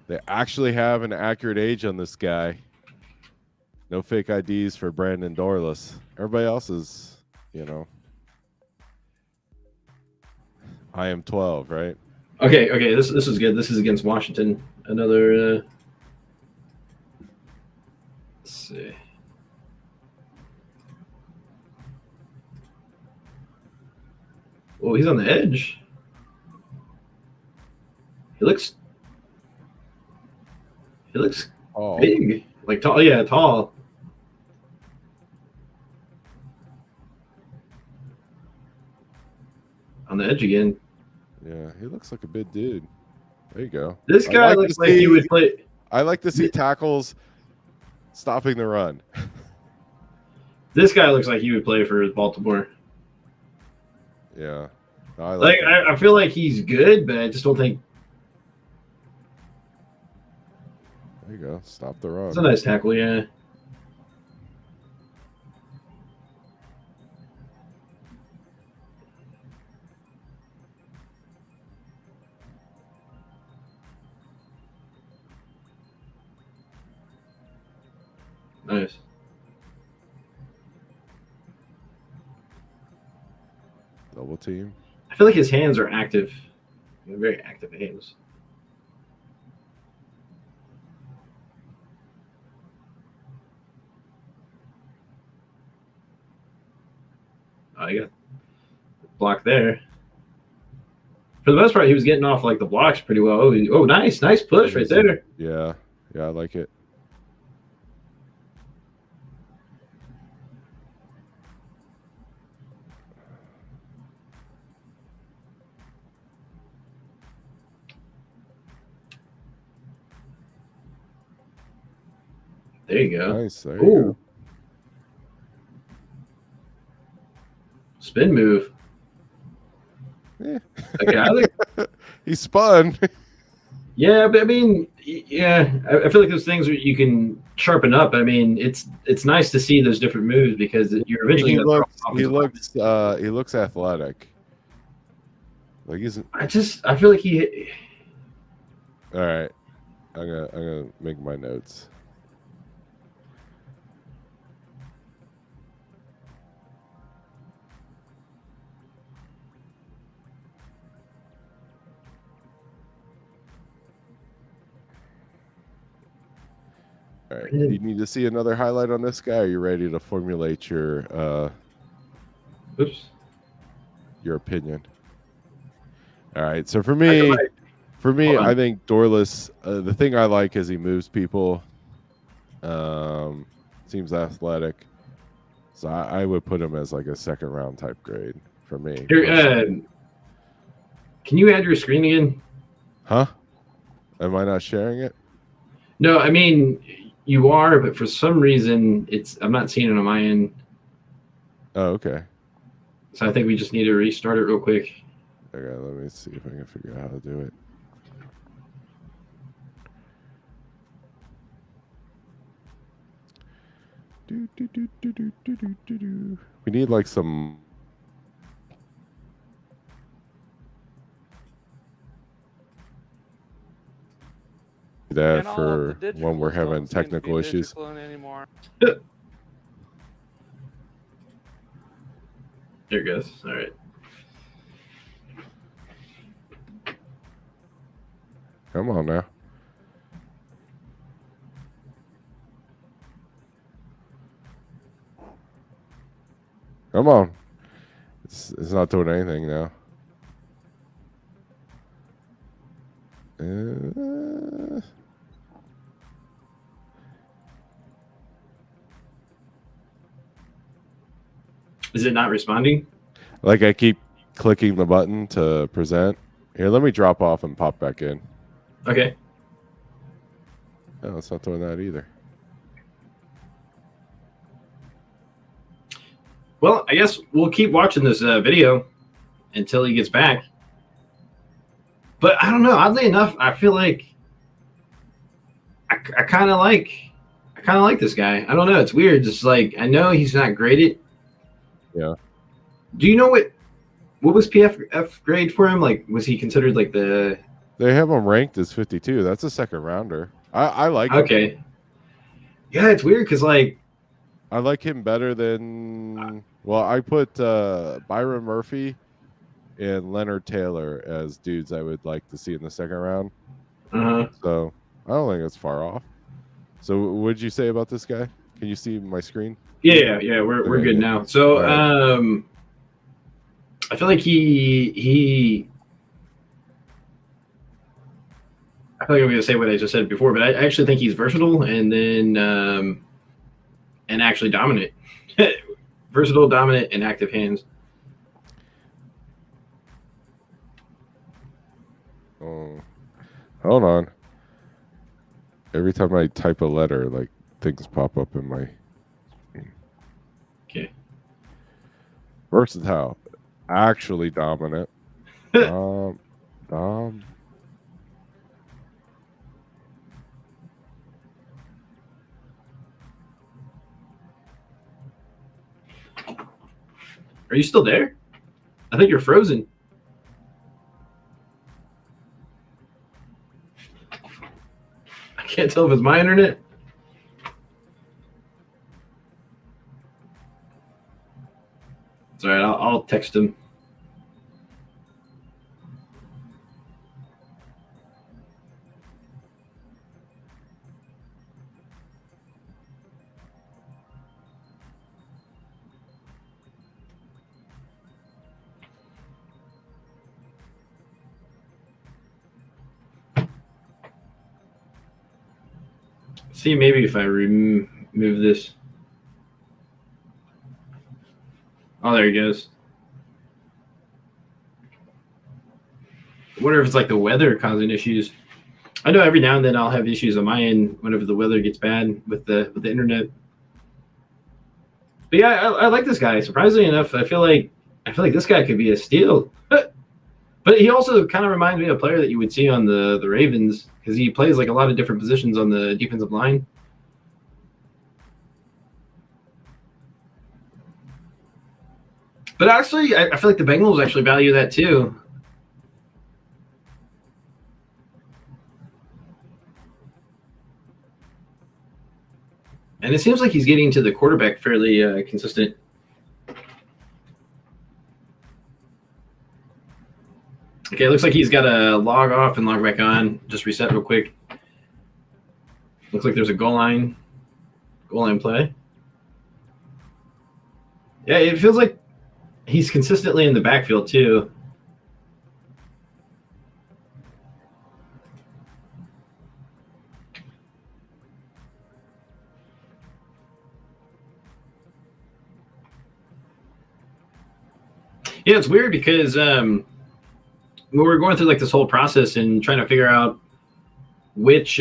B: They actually have an accurate age on this guy. No fake IDs for Brandon Dorless. Everybody else is, I am 12, right?
A: Okay. This is good. This is against Washington. Another. Let's see. Oh, he's on the edge. He looks
B: Oh,
A: big, like tall. Yeah, tall. On the edge again.
B: yeah, he looks like a big dude. There you go.
A: This guy looks like he would play.
B: I like to see tackles stopping the run.
A: This guy looks like he would play for Baltimore.
B: Yeah.
A: I feel like he's good, but I just don't think.
B: There you go. Stop the run.
A: It's a nice tackle, yeah. Nice.
B: Double team.
A: I feel like his hands are active. They're very active hands. I got blocked there. For the most part, he was getting off like the blocks pretty well. Oh, nice push right there.
B: Yeah, I like it.
A: There you go.
B: Nice. There you go.
A: Spin move.
B: Yeah.
A: Okay,
B: He spun.
A: yeah, but I mean, yeah, I feel like those things you can sharpen up. I mean, it's nice to see those different moves because you're eventually
B: he
A: going to
B: looks athletic. Like he's.
A: I feel like he.
B: All right, I'm gonna make my notes. All right. Do you need to see another highlight on this guy? Or are you ready to formulate your opinion? All right. So for me, I think Dorless. The thing I like is he moves people. Seems athletic. So I would put him as like a second round type grade for me.
A: Here, can you add your screen again?
B: Huh? Am I not sharing it?
A: No, I mean you are, but for some reason I'm not seeing it on my end.
B: Oh, okay.
A: So I think we just need to restart it real quick.
B: Okay, let me see if I can figure out how to do it. We need like some. That for when we're having technical issues.
A: There it goes. All right.
B: Come on now. Come on. It's not doing anything now.
A: Is it not responding?
B: Like I keep clicking the button to present. Here, let me drop off and pop back in.
A: Okay.
B: No, it's not doing that either.
A: Well, I guess we'll keep watching this video until he gets back. But I don't know. Oddly enough, I feel like I kind of like this guy. I don't know. It's weird. Just like I know he's not graded.
B: Yeah.
A: Do you know what was PF grade for him? Like, was he considered like the?
B: They have him ranked as 52. That's a second rounder. I like him.
A: Okay. Yeah, it's weird because like
B: I like him better than. Well, I put Byron Murphy and Leonard Taylor as dudes I would like to see in the second round. So I don't think it's far off. So what did you say about this guy? Can you see my screen?
A: Yeah, we're good now. So right. I feel like he I feel like I'm going to say what I just said before, but I actually think he's versatile and then and actually dominant. Versatile, dominant, and active hands.
B: Oh, hold on. Every time I type a letter, like things pop up in my.
A: Okay.
B: Versatile, actually dominant. Dom.
A: Are you still there? I think you're frozen. I can't tell if it's my internet. It's all right. I'll text him. See, maybe if I remove this. Oh, there he goes. I wonder if it's like the weather causing issues. I know every now and then I'll have issues on my end whenever the weather gets bad with the internet. But yeah, I like this guy. Surprisingly enough, I feel like this guy could be a steal. But he also kind of reminds me of a player that you would see on the Ravens because he plays like a lot of different positions on the defensive line. But actually, I feel like the Bengals actually value that too. And it seems like he's getting to the quarterback fairly consistent. Okay, it looks like he's got to log off and log back on. Just reset real quick. Looks like there's a goal line play. Yeah, it feels like he's consistently in the backfield too. Yeah, it's weird because when we're going through like this whole process and trying to figure out which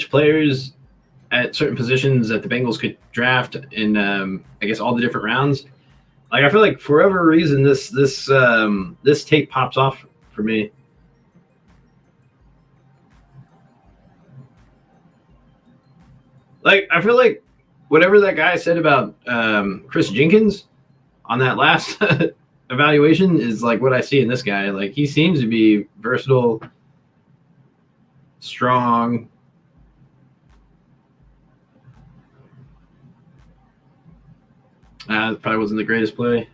A: players at certain positions that the Bengals could draft in I guess all the different rounds. Like I feel like for whatever reason this tape pops off for me. Like I feel like whatever that guy said about Chris Jenkins on that last evaluation is like what I see in this guy. Like he seems to be versatile, strong. Probably wasn't the greatest play.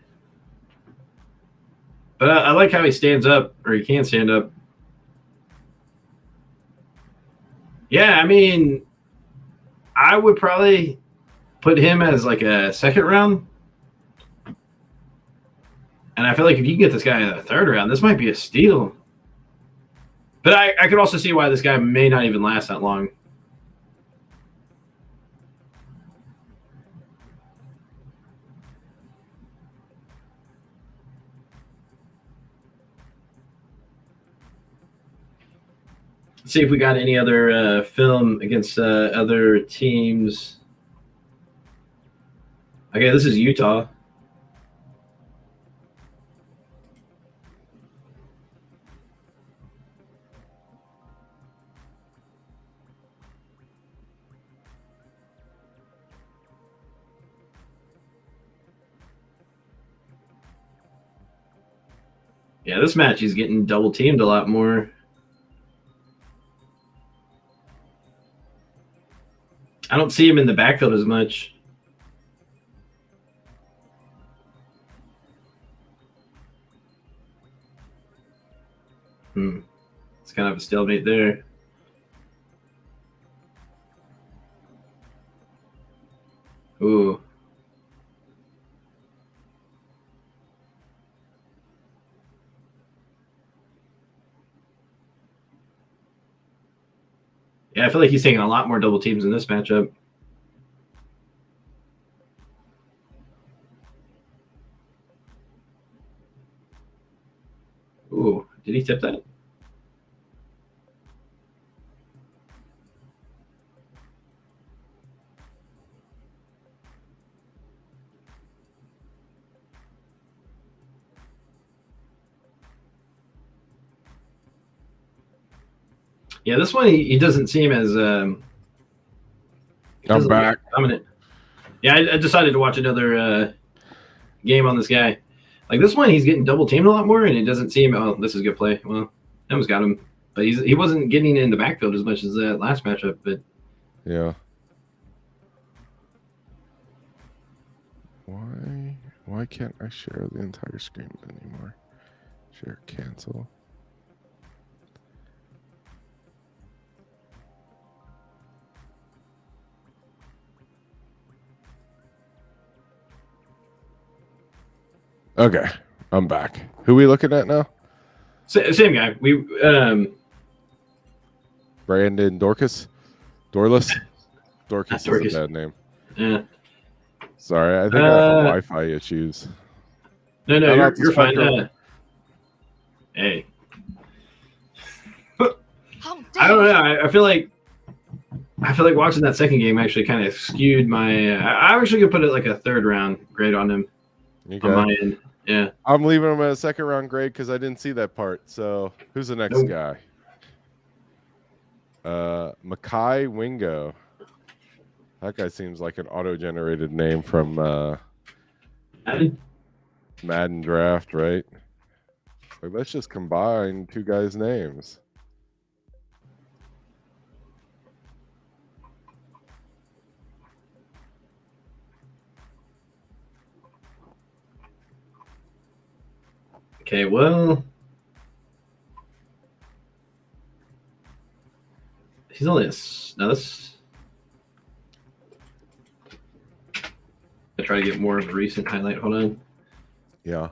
A: But I like how he stands up, or he can stand up. Yeah, I mean, I would probably put him as like a second round. And I feel like if you can get this guy in the third round, this might be a steal. But I could also see why this guy may not even last that long. Let's see if we got any other film against other teams. Okay, this is Utah. Yeah, this match he's getting double teamed a lot more. I don't see him in the backfield as much. It's kind of a stalemate there. Ooh. Yeah, I feel like he's taking a lot more double teams in this matchup. Ooh, did he tip that? Yeah, this one he doesn't seem as
B: I'm back.
A: Dominant. Yeah, I decided to watch another game on this guy. Like this one, he's getting double teamed a lot more, and it doesn't seem. Oh, this is a good play. Well, almost got him, but he wasn't getting in the backfield as much as that last matchup. But
B: yeah, why can't I share the entire screen anymore? Share, cancel. Okay, I'm back. Who are we looking at now?
A: Same guy.
B: Brandon Dorcas. Dorless. Dorcas is
A: Dorcas.
B: a bad name.
A: Yeah.
B: Sorry, I think I have Wi-Fi issues.
A: No,
B: Shout out to
A: you're fine.
B: Spectrum.
A: Hey.
D: How
A: I don't
D: dare
A: know. I feel like watching that second game actually kind of skewed my. I'm actually gonna put it like a third round grade on him
B: Okay.
A: on my end. Yeah.
B: I'm leaving him at a second round grade because I didn't see that part. So who's the next
A: Nope.
B: guy? Makai Wingo. That guy seems like an auto-generated name from Madden Draft, right? Like, let's just combine two guys' names.
A: Okay, well, he's only no. That's. I try to get more of a recent highlight. Hold on.
B: Yeah.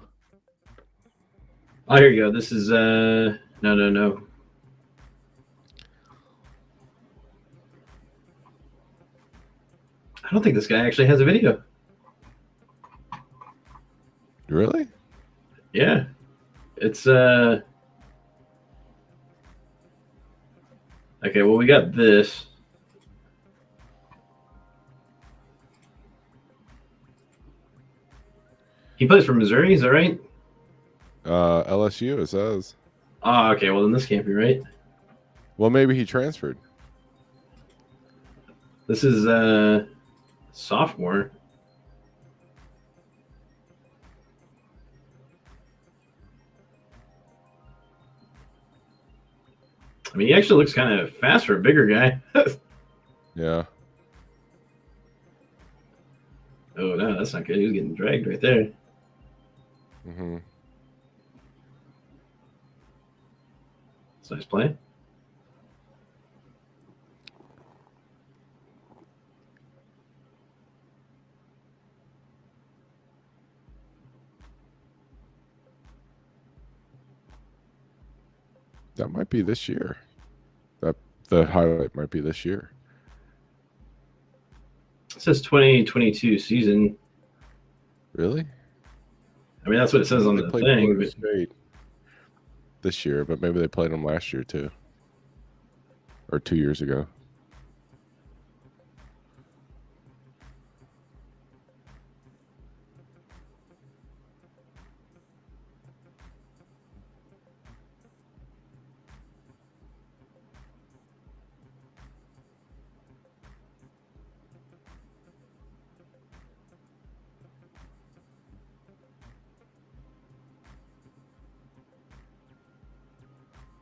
A: Oh, here you go. This is no. I don't think this guy actually has a video.
B: Really?
A: Yeah. It's okay, well, we got this. He plays for Missouri, is that right?
B: LSU, it says.
A: Oh, okay, well then this can't be right.
B: Well, maybe he transferred.
A: This is sophomore. I mean, he actually looks kind of fast for a bigger guy.
B: Yeah.
A: Oh, no, that's not good. He was getting dragged right there.
B: Mm-hmm.
A: That's a nice play.
B: That might be this year. The highlight might be this year.
A: It says 2022 season.
B: Really?
A: I mean, that's what it says on
B: They
A: the
B: played
A: thing.
B: Florida
A: But
B: State this year, but maybe they played them last year too, or 2 years ago.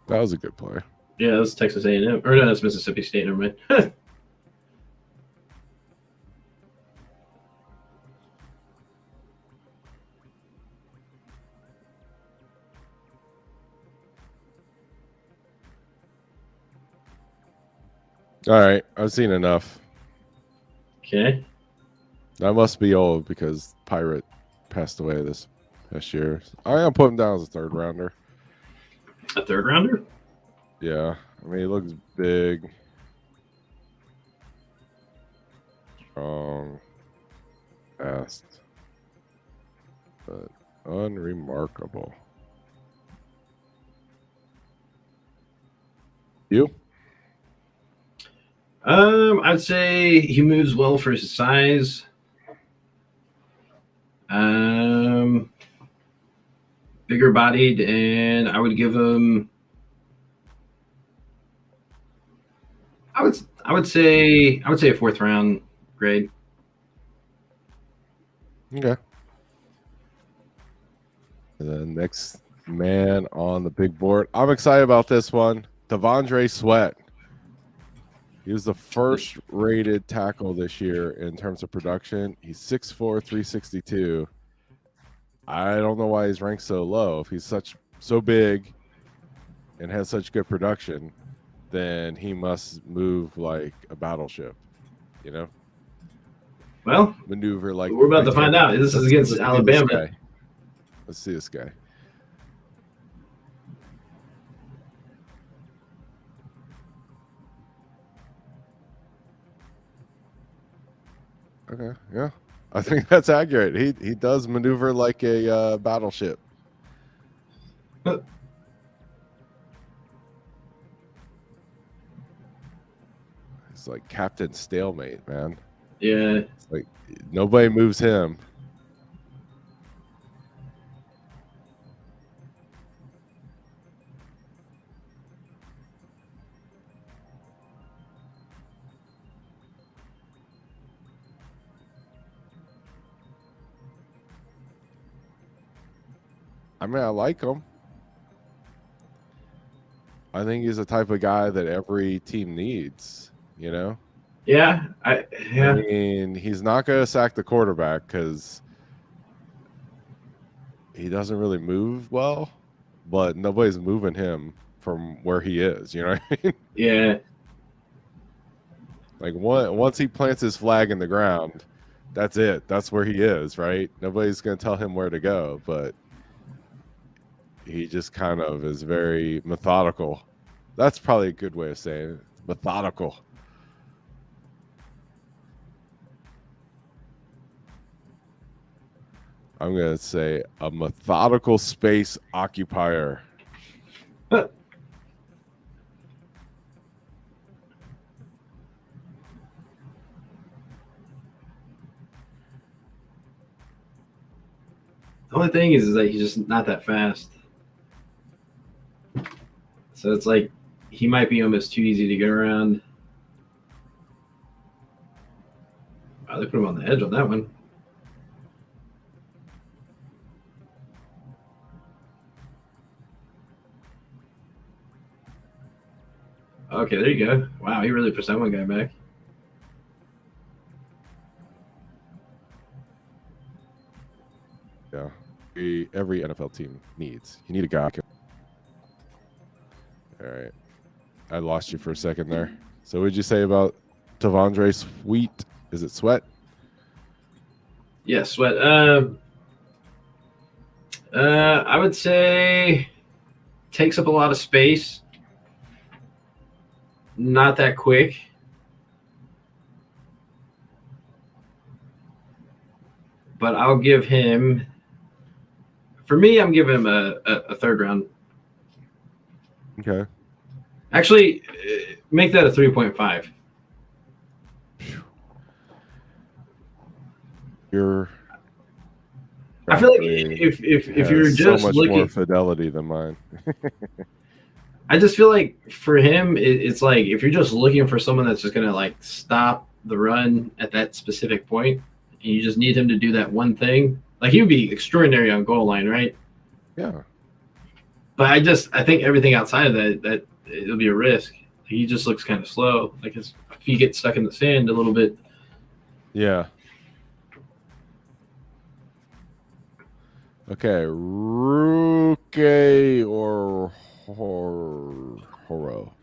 B: That was a good play.
A: yeah, that was Texas A&M. Or no, that's Mississippi State. Never mind.
B: All right, I've seen enough.
A: Okay.
B: I must be old because Pirate passed away this year. I'm gonna put him down as a third rounder.
A: A third rounder?
B: Yeah, I mean he looks big, strong, fast, but unremarkable. You?
A: I'd say he moves well for his size. Bigger bodied, and I would give him. I would say a fourth round grade.
B: Okay. And then next man on the big board. I'm excited about this one. Devondre Sweat. He was the first rated tackle this year in terms of production. He's 6'4", 362. I don't know why he's ranked so low. If he's so big and has such good production, then he must move like a battleship, you know?
A: Well,
B: Maneuver like
A: we're about to find out. This is against Alabama.
B: Let's see this guy. Okay, yeah, I think that's accurate. He does maneuver like a battleship. It's like Captain Stalemate, man.
A: Yeah.
B: It's like nobody moves him. I mean, I like him. I think he's the type of guy that every team needs, you know?
A: Yeah.
B: I mean, he's not going to sack the quarterback because he doesn't really move well, but nobody's moving him from where he is, you know what I mean?
A: Yeah.
B: Like once he plants his flag in the ground, that's it. That's where he is, right? Nobody's going to tell him where to go, but he just kind of is very methodical. That's probably a good way of saying it. Methodical. I'm going to say a methodical space occupier.
A: The only thing is that he's just not that fast. So it's like he might be almost too easy to get around. Wow, they put him on the edge on that one. Okay, there you go. Wow, he really pushed that one guy back.
B: Yeah. Every NFL team needs. You need a guy. All right. I lost you for a second there. So what did you say about Tavondre Sweet? Is it Sweat?
A: Yeah, Sweat. I would say takes up a lot of space. Not that quick. But I'll give him, for me, I'm giving him a third round.
B: Okay.
A: Actually, make that a 3.5. I feel like if you're just
B: so much
A: looking
B: more fidelity than mine.
A: I just feel like for him, it's like if you're just looking for someone that's just gonna like stop the run at that specific point, and you just need him to do that one thing, like he would be extraordinary on goal line, right?
B: Yeah.
A: But I think everything outside of that it'll be a risk. He just looks kind of slow. Like his feet get stuck in the sand a little bit.
B: Yeah. Okay, Ruke or Horo.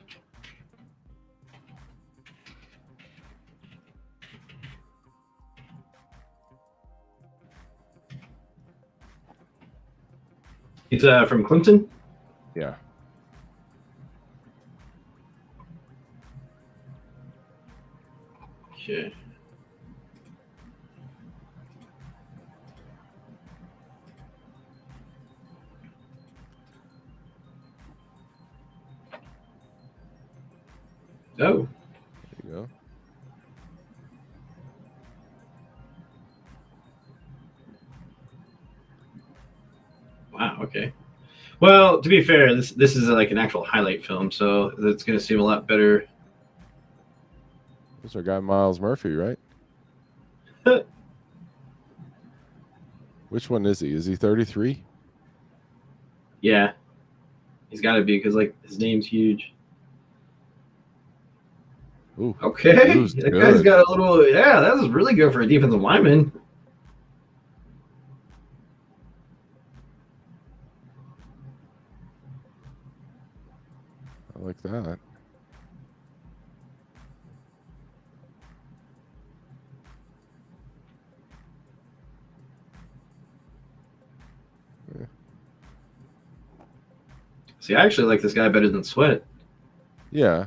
A: He's from Clemson.
B: Yeah.
A: Okay. Oh.
B: There you go.
A: Wow. Okay. Well, to be fair, this is like an actual highlight film, so it's going to seem a lot better.
B: That's our guy Miles Murphy, right? Which one is he? Is he 33?
A: Yeah, he's got to be because like his name's huge.
B: Ooh,
A: Okay, that guy's got a little. Yeah, that was really good for a defensive lineman.
B: I like that. Yeah.
A: See, I actually like this guy better than Sweat.
B: Yeah.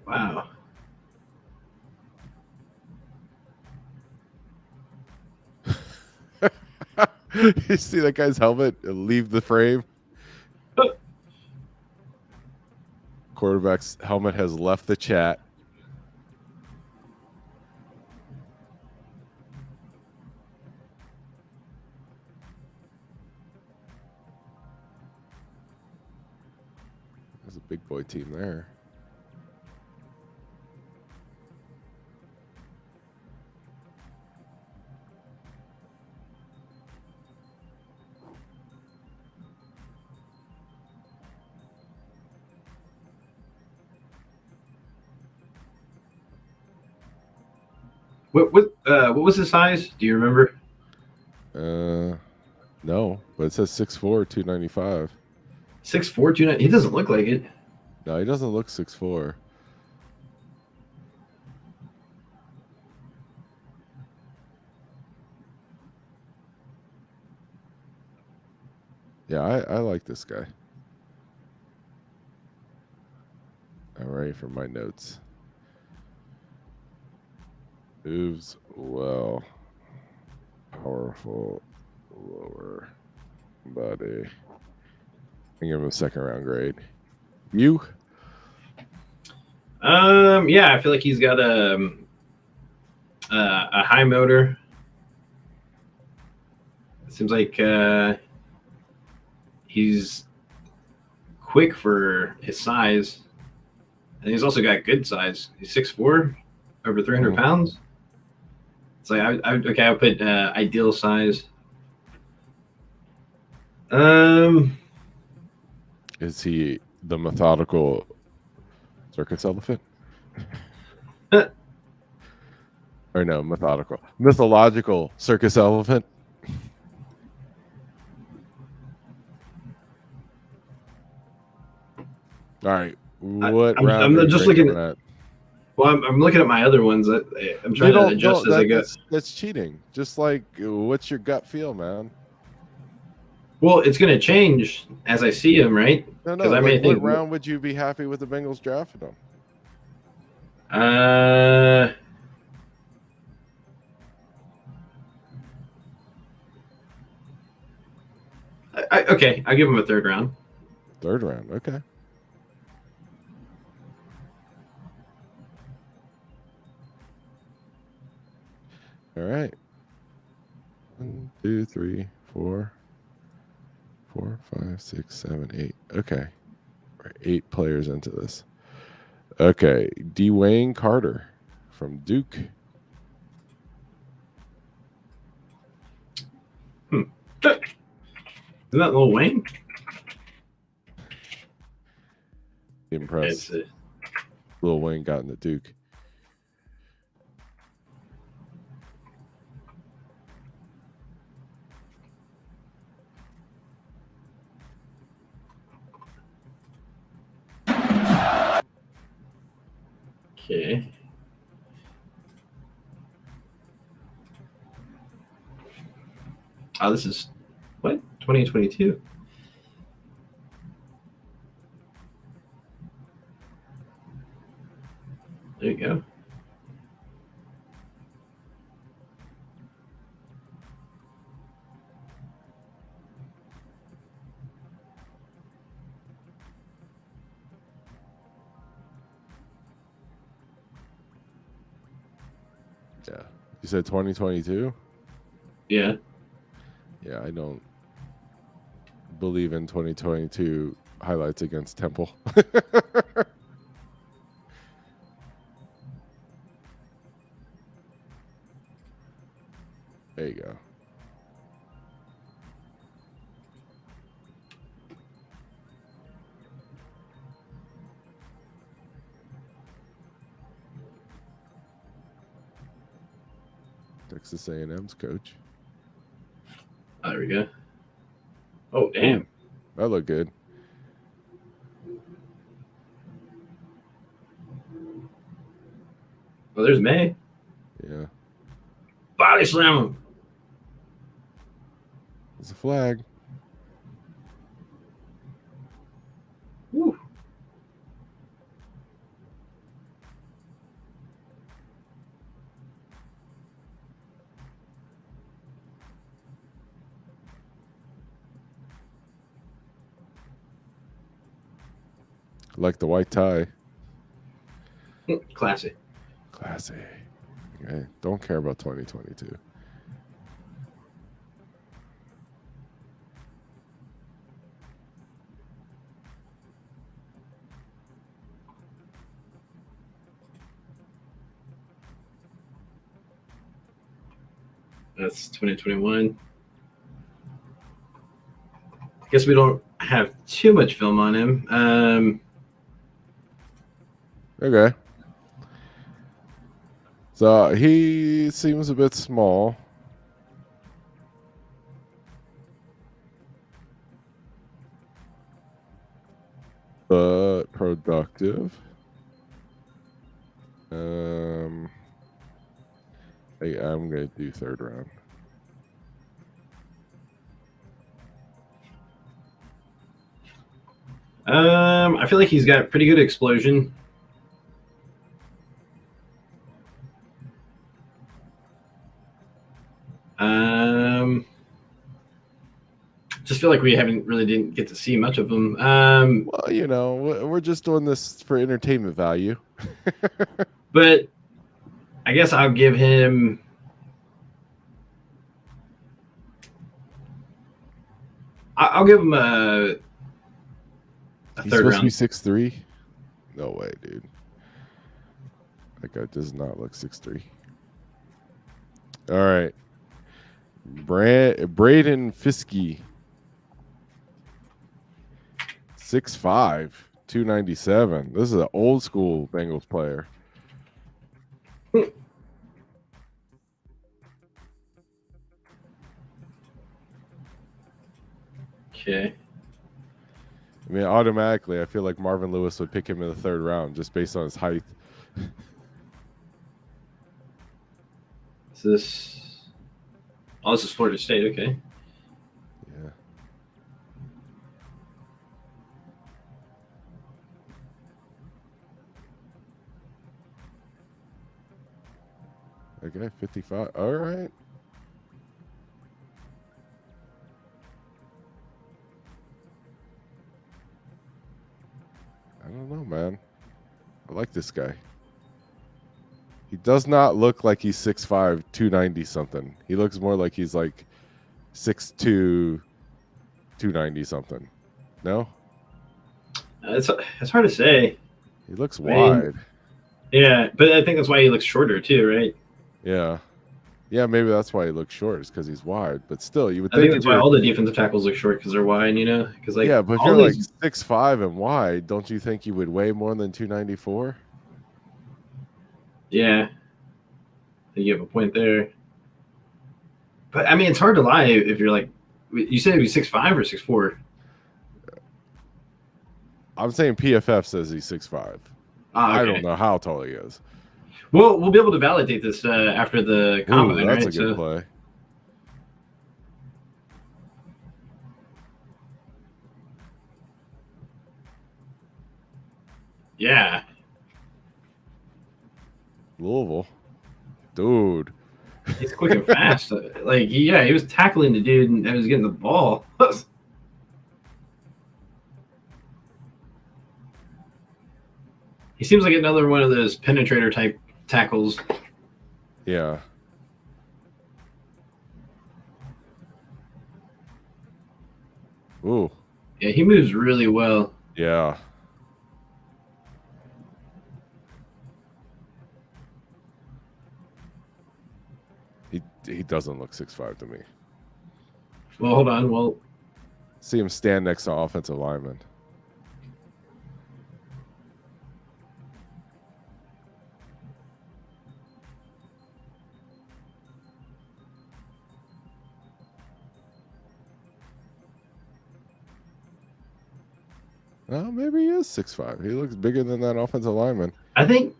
A: Wow.
B: You see that guy's helmet leave the frame? Quarterback's helmet has left the chat. There's a big boy team there.
A: What was his size? Do you remember?
B: No, but it says 6'4", 295.
A: 6'4", 290. He doesn't look like it.
B: No, he doesn't look 6'4". Yeah, I like this guy. I'm ready for my notes. Moves well. Powerful. Lower body. I give him a second round grade. You?
A: Yeah, I feel like he's got a high motor. It seems like he's quick for his size, and he's also got good size. He's 6'4", over 300 pounds. It's like I would put ideal size.
B: Is he the methodical circus elephant? Or no, mythological circus elephant? All right. What round?
A: I'm just looking at. Well, I'm looking at my other ones. I'm trying to adjust as I go.
B: That's cheating. Just like, what's your gut feel, man?
A: Well, it's going to change as I see him, right?
B: No. Like, what round would you be happy with the Bengals drafting him?
A: Okay, I'll give him a third round.
B: Third round, okay. All right. 1, 2, 3, 4, 5, 6, 7, 8. Okay. We're 8 players into this. Okay. Dwayne Carter from Duke.
A: Isn't that Lil Wayne?
B: Impressed. Lil Wayne got into Duke.
A: Okay. Oh, this is what? 2022. There you go.
B: Yeah. You said 2022?
A: Yeah.
B: Yeah, I don't believe in 2022 highlights against Temple. There you go. Texas A&M's coach.
A: Oh, there we go. Oh, damn.
B: Ooh, that looked good.
A: Well, there's May.
B: Yeah.
A: Body slam him.
B: It's a flag.
A: Woo.
B: I like the white tie.
A: Classy.
B: Classy. Okay. Don't care about 2022.
A: That's 2021. I guess we don't have too much film on him.
B: Okay. So he seems a bit small. But productive. I'm gonna do third round.
A: I feel like he's got pretty good explosion. Just feel like we didn't get to see much of him.
B: Well, you know, we're just doing this for entertainment value.
A: But I guess I'll give him. I'll give him a
B: He's
A: third
B: supposed
A: round.
B: to be 6'3". No way, dude. That guy does not look 6'3". All right. Braden Fiske. 6'5", 297. This is an old school Bengals player.
A: Okay.
B: I mean, automatically, I feel like Marvin Lewis would pick him in the third round just based on his height.
A: Is this? Oh, this is Florida State. Okay.
B: Yeah. Okay, 55. All right. I don't know, man. I like this guy. He does not look like he's 6'5", 290 something. He looks more like he's like 6'2", 290 something. No?
A: It's hard to say.
B: He looks
A: I mean,
B: wide.
A: Yeah, but I think that's why he looks shorter too, right?
B: Yeah. Yeah, maybe that's why he looks short, is because he's wide. But still, you would
A: I
B: think
A: think that's why all the defensive tackles look short because they're wide, you know? Because like
B: yeah, but if
A: all
B: you're
A: these,
B: like 6'5" and wide, don't you think you would weigh more than 294?
A: yeah, I think you have a point there. But I mean, it's hard to lie if you're like, you said he was 6'5" or 6'4".
B: I'm saying PFF says he's 6'5".
A: Ah, okay.
B: I don't know how tall he is.
A: Well, we'll be able to validate this after the combine,
B: That's
A: right?
B: a good play.
A: Yeah.
B: Louisville. Dude.
A: He's quick and fast. Like, yeah, he was tackling the dude and was getting the ball. He seems like another one of those penetrator type tackles.
B: Yeah. Ooh.
A: Yeah, he moves really well.
B: Yeah. He doesn't look 6'5" to me.
A: Well, hold on. Well,
B: See him stand next to offensive linemen. Oh, maybe he is 6'5". He looks bigger than that offensive lineman.
A: I think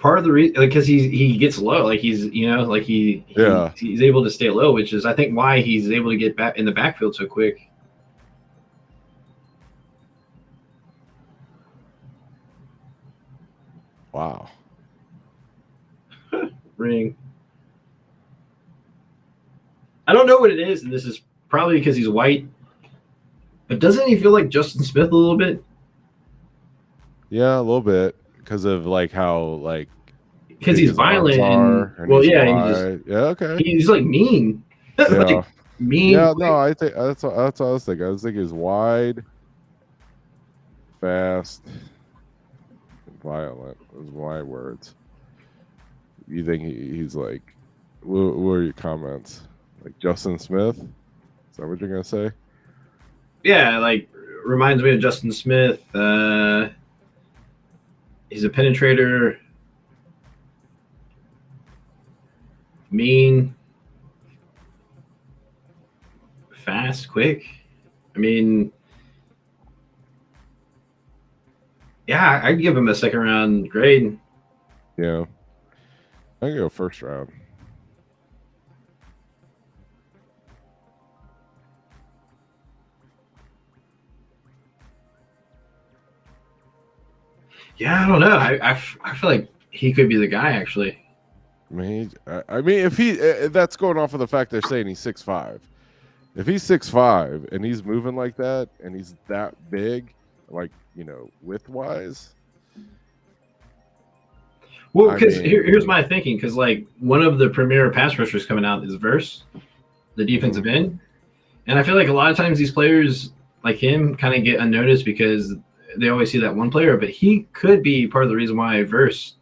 A: part of the reason, because he gets low, like he's he's able to stay low, which is I think why he's able to get back in the backfield so quick.
B: Wow.
A: Ring. I don't know what it is, and this is probably because he's white. But doesn't he feel like Justin Smith a little bit?
B: Yeah, a little bit because of like how like
A: because
B: big
A: he's
B: his arms
A: violent and
B: are, and
A: well,
B: he's
A: yeah, he just
B: wide. Yeah, okay.
A: he's like mean,
B: Yeah,
A: like mean.
B: yeah. No,
A: Quick.
B: I think that's what I was thinking. I was thinking he's wide, fast, and violent. Those are my words. You think he's like? What are your comments? Like Justin Smith? Is that what you're gonna say?
A: Yeah, like reminds me of Justin Smith. He's a penetrator, mean, fast, quick. I mean, yeah, I'd give him a second round grade.
B: Yeah, I can go first round.
A: Yeah, I don't know. I feel like he could be the guy actually.
B: I mean, if he that's going off of the fact they're saying he's 6'5". If he's 6'5" and he's moving like that and he's that big, like width wise,
A: Well,
B: I
A: because here's
B: mean,
A: my thinking. Because like one of the premier pass rushers coming out is Verse, the defensive end, and I feel like a lot of times these players like him kind of get unnoticed because they always see that one player, but he could be part of the reason why Verse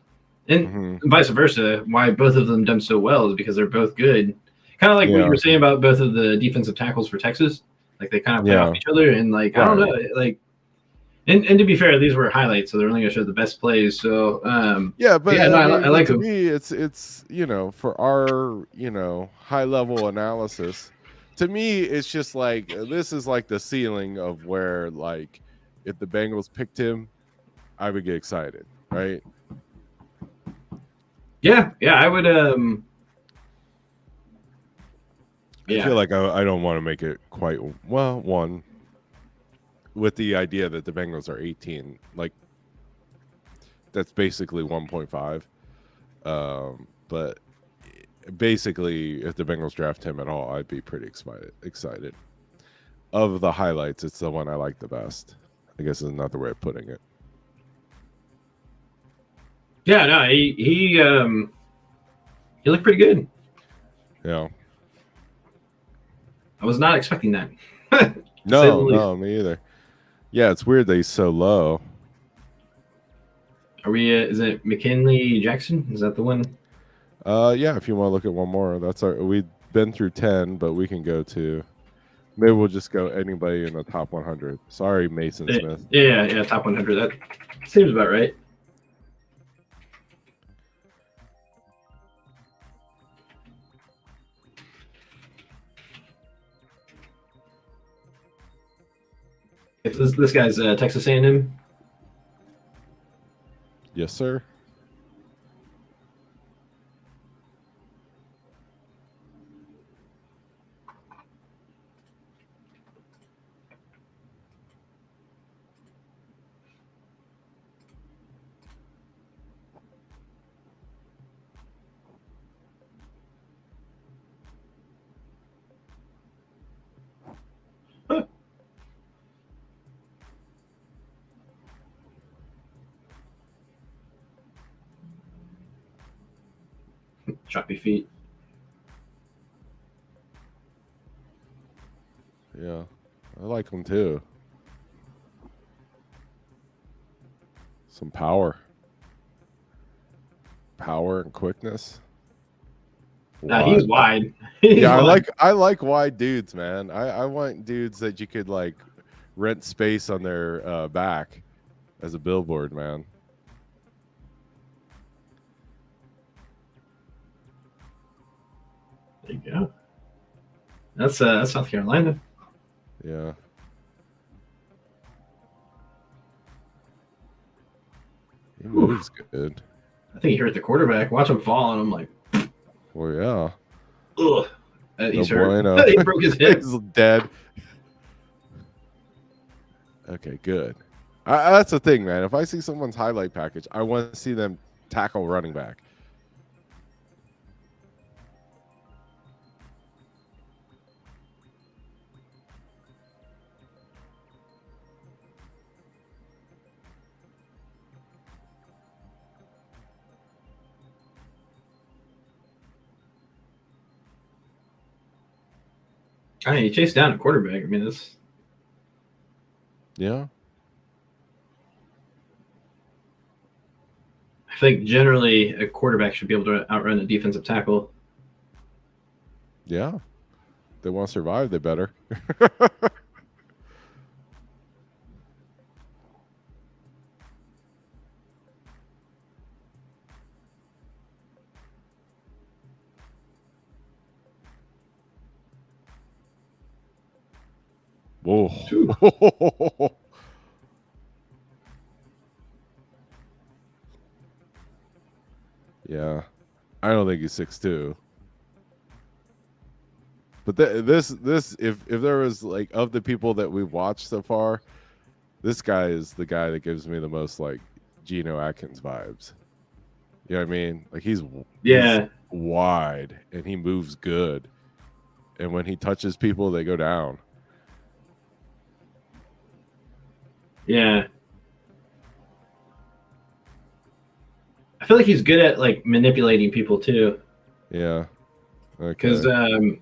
A: and vice versa, why both of them done so well is because they're both good. Kind of like what you
B: yeah,
A: were saying about both of the defensive tackles for Texas. Like they kind of play off
B: yeah,
A: each other, and like I don't
B: right.
A: know, like and to be fair, these were highlights, so they're only gonna show the best plays. So
B: Yeah, but
A: yeah, no,
B: I mean,
A: I
B: but
A: like
B: to
A: them.
B: me, it's for our high level analysis. To me, it's just like this is like the ceiling of where like if the Bengals picked him, I would get excited, right?
A: Yeah, yeah, I would.
B: I
A: Yeah,
B: feel like I don't want to make it quite well. One with the idea that the Bengals are 18, like that's basically 1.5. But basically, if the Bengals draft him at all, I'd be pretty excited. Of the highlights, it's the one I like the best. I guess is another way of putting it.
A: yeah, no, he looked pretty good.
B: Yeah.
A: I was not expecting that. To say the
B: No,
A: least.
B: no, me either. Yeah, it's weird that he's so low.
A: Are we? Is it McKinley Jackson? Is that the one?
B: Yeah, if you want to look at one more, that's our. We've been through 10, but we can go to. Maybe we'll just go anybody in the top 100. Sorry, Mason Smith.
A: Yeah, top 100. That seems about right. If this guy's Texas A&M.
B: Yes, sir.
A: Huh. Choppy feet.
B: Yeah, I like him too. Some power and quickness.
A: Nah, he's wide. He's
B: Yeah,
A: wide.
B: I like wide dudes, man. I want dudes that you could like rent space on their back as a billboard, man.
A: There you go. That's South Carolina.
B: Yeah. He moves good.
A: I think he hurt the quarterback. Watch him fall, and I'm like,
B: Well, yeah.
A: ugh. He's
B: No
A: hurt.
B: bueno.
A: He broke his hip.
B: He's dead. Okay, good. That's the thing, man. If I see someone's highlight package, I want to see them tackle running back.
A: I mean, he chased down a quarterback. I mean, that's
B: Yeah.
A: I think generally a quarterback should be able to outrun a defensive tackle.
B: Yeah. They want to survive, they better. Whoa. Yeah. I don't think he's 6'2". But this if there was like of the people that we've watched so far, this guy is the guy that gives me the most like Geno Atkins vibes. You know what I mean? Like he's wide and he moves good. And when he touches people, they go down.
A: Yeah. I feel like he's good at like manipulating people too.
B: Yeah.
A: Because
B: I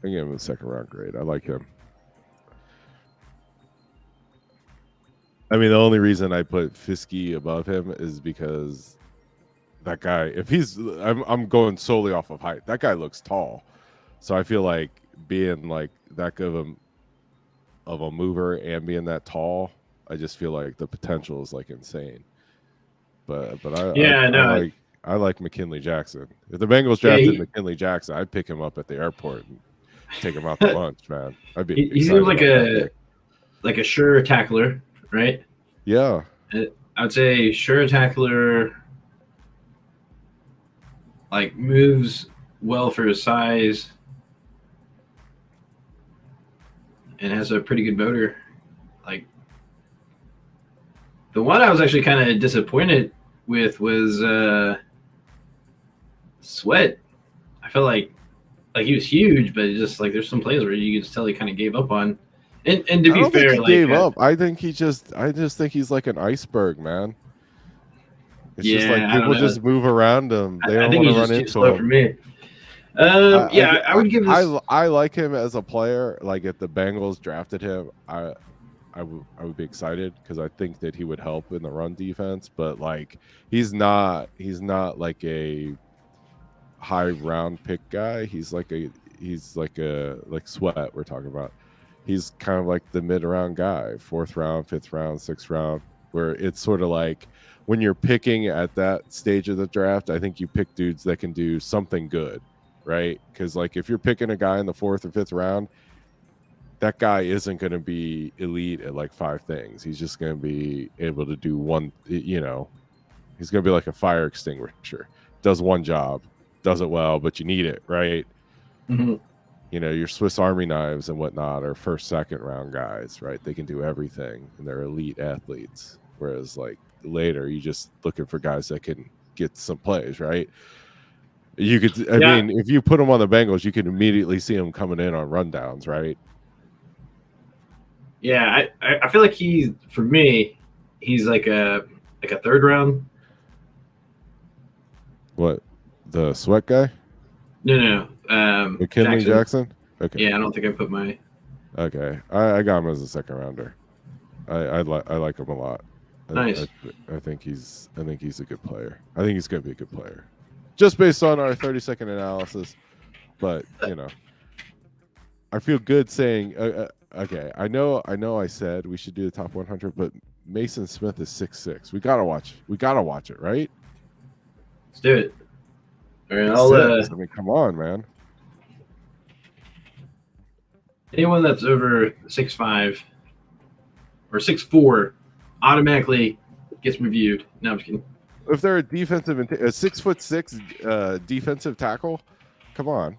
B: gave him a second round grade. I like him. I mean, the only reason I put Fiske above him is because that guy, if he's, I'm going solely off of height. That guy looks tall. So I feel like being like that good of a mover and being that tall, I just feel like the potential is like insane. But I like McKinley Jackson. If the Bengals drafted McKinley Jackson, I'd pick him up at the airport and take him out to lunch, man. I'd be.
A: He seems like a sure tackler, right?
B: Yeah,
A: I'd say sure tackler. Like moves well for his size, and has a pretty good motor. Like the one I was actually kind of disappointed with was Sweat. I felt like he was huge, but just like there's some plays where you could just tell he kind of gave up on. And to be fair,
B: he gave up. I just think he's like an iceberg, man. It's just like people just move around him. They don't want to run into him.
A: For me. I would give this.
B: I like him as a player. Like if the Bengals drafted him, I would be excited because I think that he would help in the run defense. But like he's not like a high round pick guy. He's like Sweat we're talking about. He's kind of like the mid round guy, 4th round, 5th round, 6th round, where it's sort of like when you're picking at that stage of the draft, I think you pick dudes that can do something good, right? Because like if you're picking a guy in the 4th or 5th round, that guy isn't going to be elite at like 5 things. He's just going to be able to do one, he's going to be like a fire extinguisher. Does one job, does it well, but you need it, right?
A: Mm-hmm.
B: Your Swiss Army knives and whatnot are 1st, 2nd round guys, right? They can do everything and they're elite athletes. Whereas like later, you're just looking for guys that can get some plays, right? You could, I mean, if you put them on the Bengals, you can immediately see them coming in on rundowns, right?
A: Yeah, I feel like for me, he's like a 3rd round.
B: What, the Sweat guy?
A: No.
B: McKinley Jackson. Okay.
A: Yeah, I don't think I put my.
B: Okay, I got him as a 2nd rounder. I like him a lot.
A: Nice.
B: I think he's a good player. I think he's going to be a good player, just based on our 30-second analysis. But I feel good saying. Okay, I know. I said we should do the top 100, but Mason Smith is 6'6". We gotta watch it, right?
A: Let's do it. All right,
B: I mean, come on, man.
A: Anyone that's over 6'5" or 6'4" automatically gets reviewed. No, I'm just kidding.
B: If they're a 6'6" defensive tackle, come on.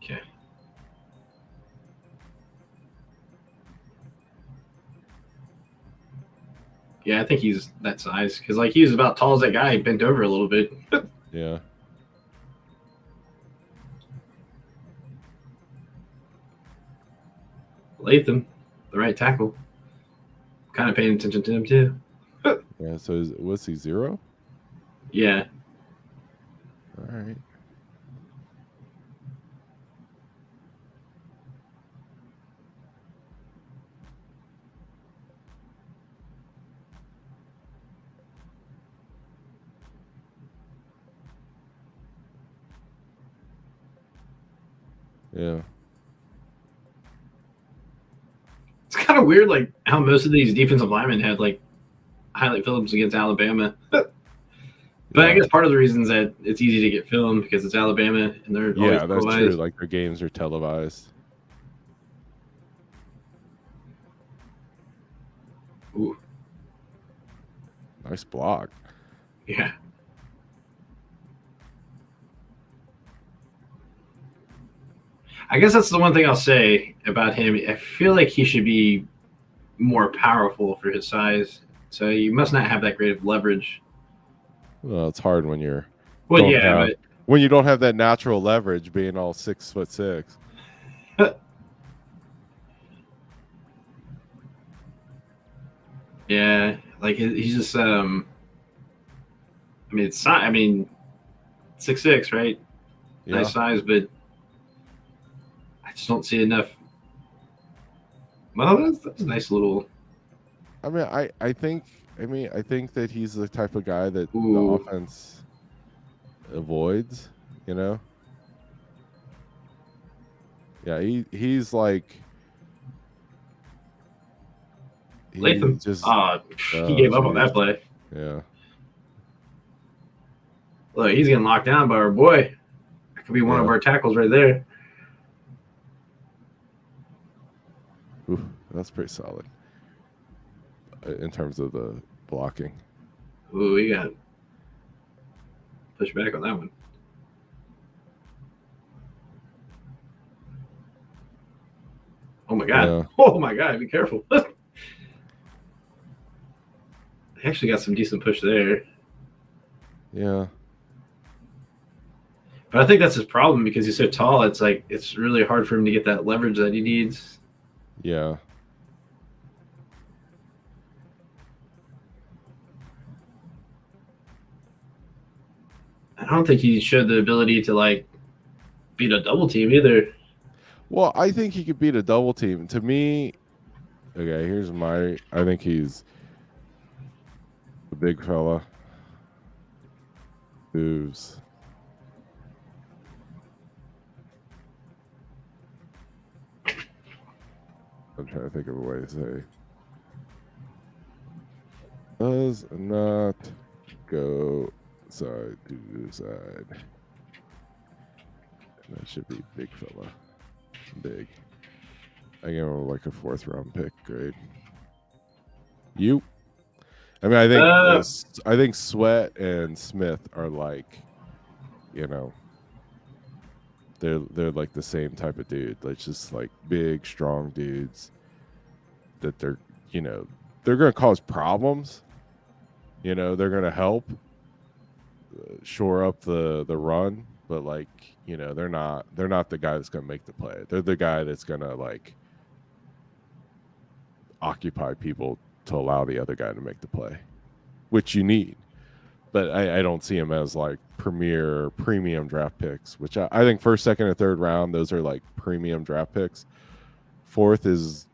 A: Okay. Yeah, I think he's that size because like he was about tall as that guy, bent over a little bit.
B: Yeah.
A: Latham, the right tackle, kind of paying attention to him too.
B: Yeah. So was he 0?
A: Yeah,
B: All right. Yeah.
A: it's kind of weird, like how most of these defensive linemen had like highlight films against Alabama. But I guess part of the reason is that it's easy to get filmed because it's Alabama and they're always
B: Yeah, that's true. Like their games are televised.
A: Ooh,
B: Nice block.
A: yeah. I guess that's the one thing I'll say about him. I feel like he should be more powerful for his size. So you must not have that great of leverage.
B: Well, it's hard when you're
A: Well, yeah,
B: when you don't have that natural leverage, being all 6'6".
A: yeah, like he's just I mean, it's not. I mean, 6'6", right?
B: Yeah.
A: Nice size, but I just don't see enough. Well, that's a nice little.
B: I mean, I think that he's the type of guy that the
A: Ooh.
B: offense avoids. You know. Yeah, he's like.
A: Latham.
B: Just
A: He gave up on that play.
B: Yeah.
A: Look, he's getting locked down by our boy. That could be one of our tackles right there.
B: Ooh, that's pretty solid in terms of the blocking.
A: Ooh, we got push back on that one. Oh my god!
B: Yeah.
A: Oh my god! Be careful. They actually got some decent push there.
B: Yeah.
A: But I think that's his problem because he's so tall. It's like it's really hard for him to get that leverage that he needs.
B: Yeah.
A: I don't think he showed the ability to like beat a double team either.
B: Well, I think he could beat a double team. To me, okay, here's my. I think he's a big fella. Moves. I'm trying to think of a way to say. Does not go side to side. That should be big fella. Big. I give him like a 4th round pick grade. You? I mean, I think Sweat and Smith are like, you know, they're like the same type of dude. Like just like big, strong dudes that they're, you know, they're going to cause problems. You know, they're going to help shore up the run, but like, you know, they're not the guy that's going to make the play. They're the guy that's going to like occupy people to allow the other guy to make the play, which you need. But I don't see him as like premium draft picks, which I think 1st, 2nd, and 3rd round, those are like premium draft picks. 4th is,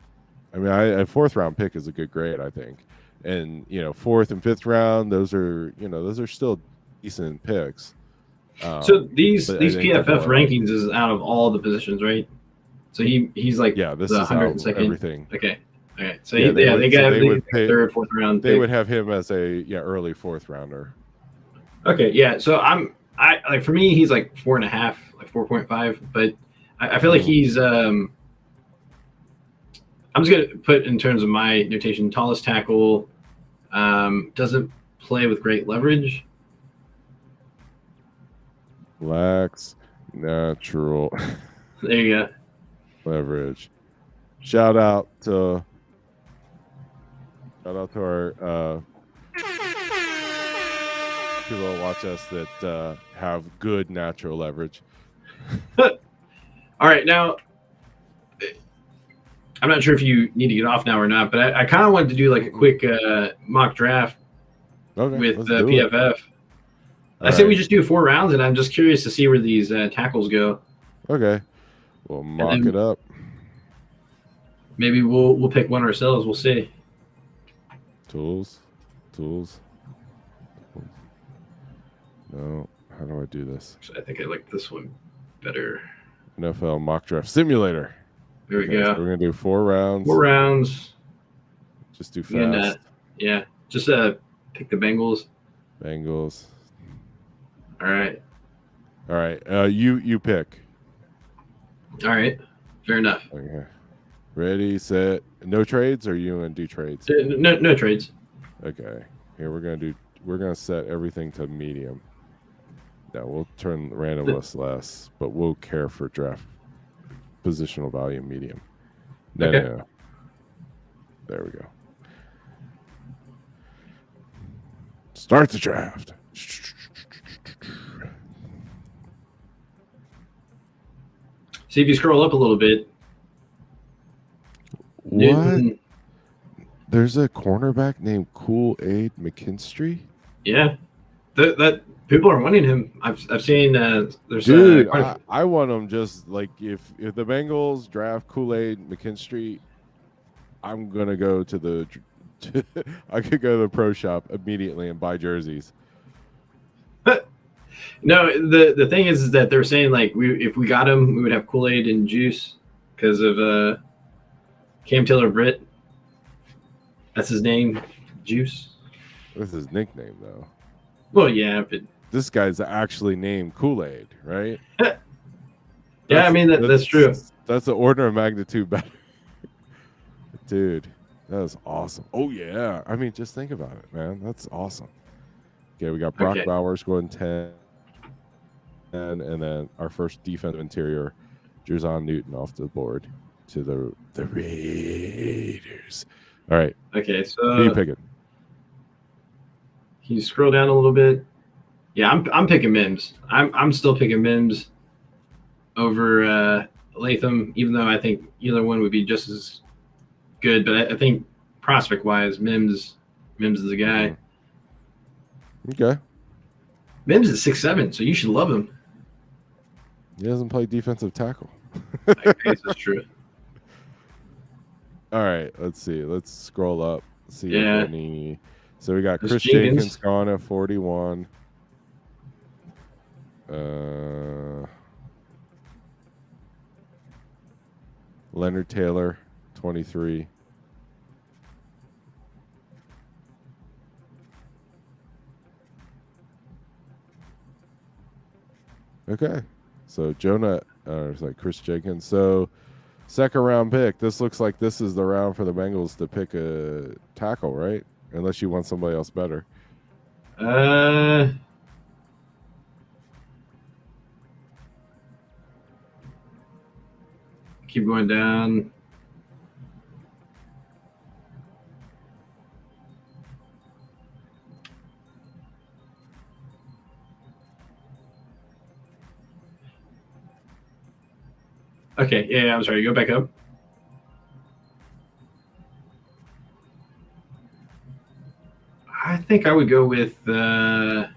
B: I mean, a 4th round pick is a good grade, I think. And, you know, 4th and 5th round, those are still decent picks.
A: So these PFF rankings is out of all the positions, right? So he's like
B: this
A: the
B: is out
A: 102nd.
B: Everything.
A: Okay. All right. So
B: yeah,
A: they got the 3rd, 4th round.
B: They would have him as a early 4th rounder.
A: Okay, yeah. So I like for me, he's like 4.5, like 4.5. But I feel like he's I'm just gonna put in terms of my notation, tallest tackle, doesn't play with great leverage.
B: Lacks natural
A: There you go.
B: leverage. Shout out to Shout out to our people that watch us that have good natural leverage.
A: All right, now I'm not sure if you need to get off now or not, but I kind of wanted to do like a quick mock draft with PFF. I say we just do 4 rounds, and I'm just curious to see where these tackles go.
B: Okay, we'll mock it up.
A: Maybe we'll pick one ourselves. We'll see.
B: Tools. No, how do I do this?
A: I think I like this one better.
B: NFL mock draft simulator.
A: There we go.
B: So we're gonna do 4 rounds.
A: 4 rounds.
B: Just do fast.
A: Yeah. Just pick the Bengals. All right.
B: You pick.
A: All right. Fair enough.
B: Okay. Ready, set. No trades, or you gonna do trades?
A: No trades.
B: Okay. Here we're gonna set everything to medium. No, we'll turn randomness less, but we'll care for draft positional value medium. No. There we go. Start the draft.
A: See if you scroll up a little bit.
B: What? There's a cornerback named Kool-Aid McKinstry?
A: Yeah. That people are wanting him. I've seen there's
B: dude. I want him just like if the Bengals draft Kool-Aid McKinstry, I'm gonna go to the I could go to the pro shop immediately and buy jerseys.
A: No, the thing is that they're saying like if we got him, we would have Kool-Aid and juice because of Cam Taylor-Britt. That's his name, Juice.
B: That's his nickname though.
A: Well, yeah, but
B: this guy's actually named Kool-Aid, right?
A: Yeah, I mean that's true.
B: That's an order of magnitude better. Dude, that is awesome. Oh yeah. I mean, just think about it, man. That's awesome. Okay, we got Brock Bowers going 10. And then our first defensive interior, Jerzon Newton off the board to the Raiders. All right.
A: Okay, so
B: who are you picking?
A: Can you scroll down a little bit? Yeah, I'm picking Mims. I'm still picking Mims over Latham, even though I think either one would be just as good. But I think prospect wise, Mims is the guy.
B: Okay.
A: Mims is 6'7", so you should love him.
B: He doesn't play defensive tackle.
A: I guess that's true.
B: All right, let's see. Let's scroll up. See
A: if
B: any. So we got Chris Jenkins gone at 41. Leonard Taylor, 23. Okay. So Jonah, it's like Chris Jenkins. So second round pick. This looks like this is the round for the Bengals to pick a tackle, right? Unless you want somebody else better.
A: Keep going down. Okay, yeah, I'm sorry. Go back up. I think I would go with. Can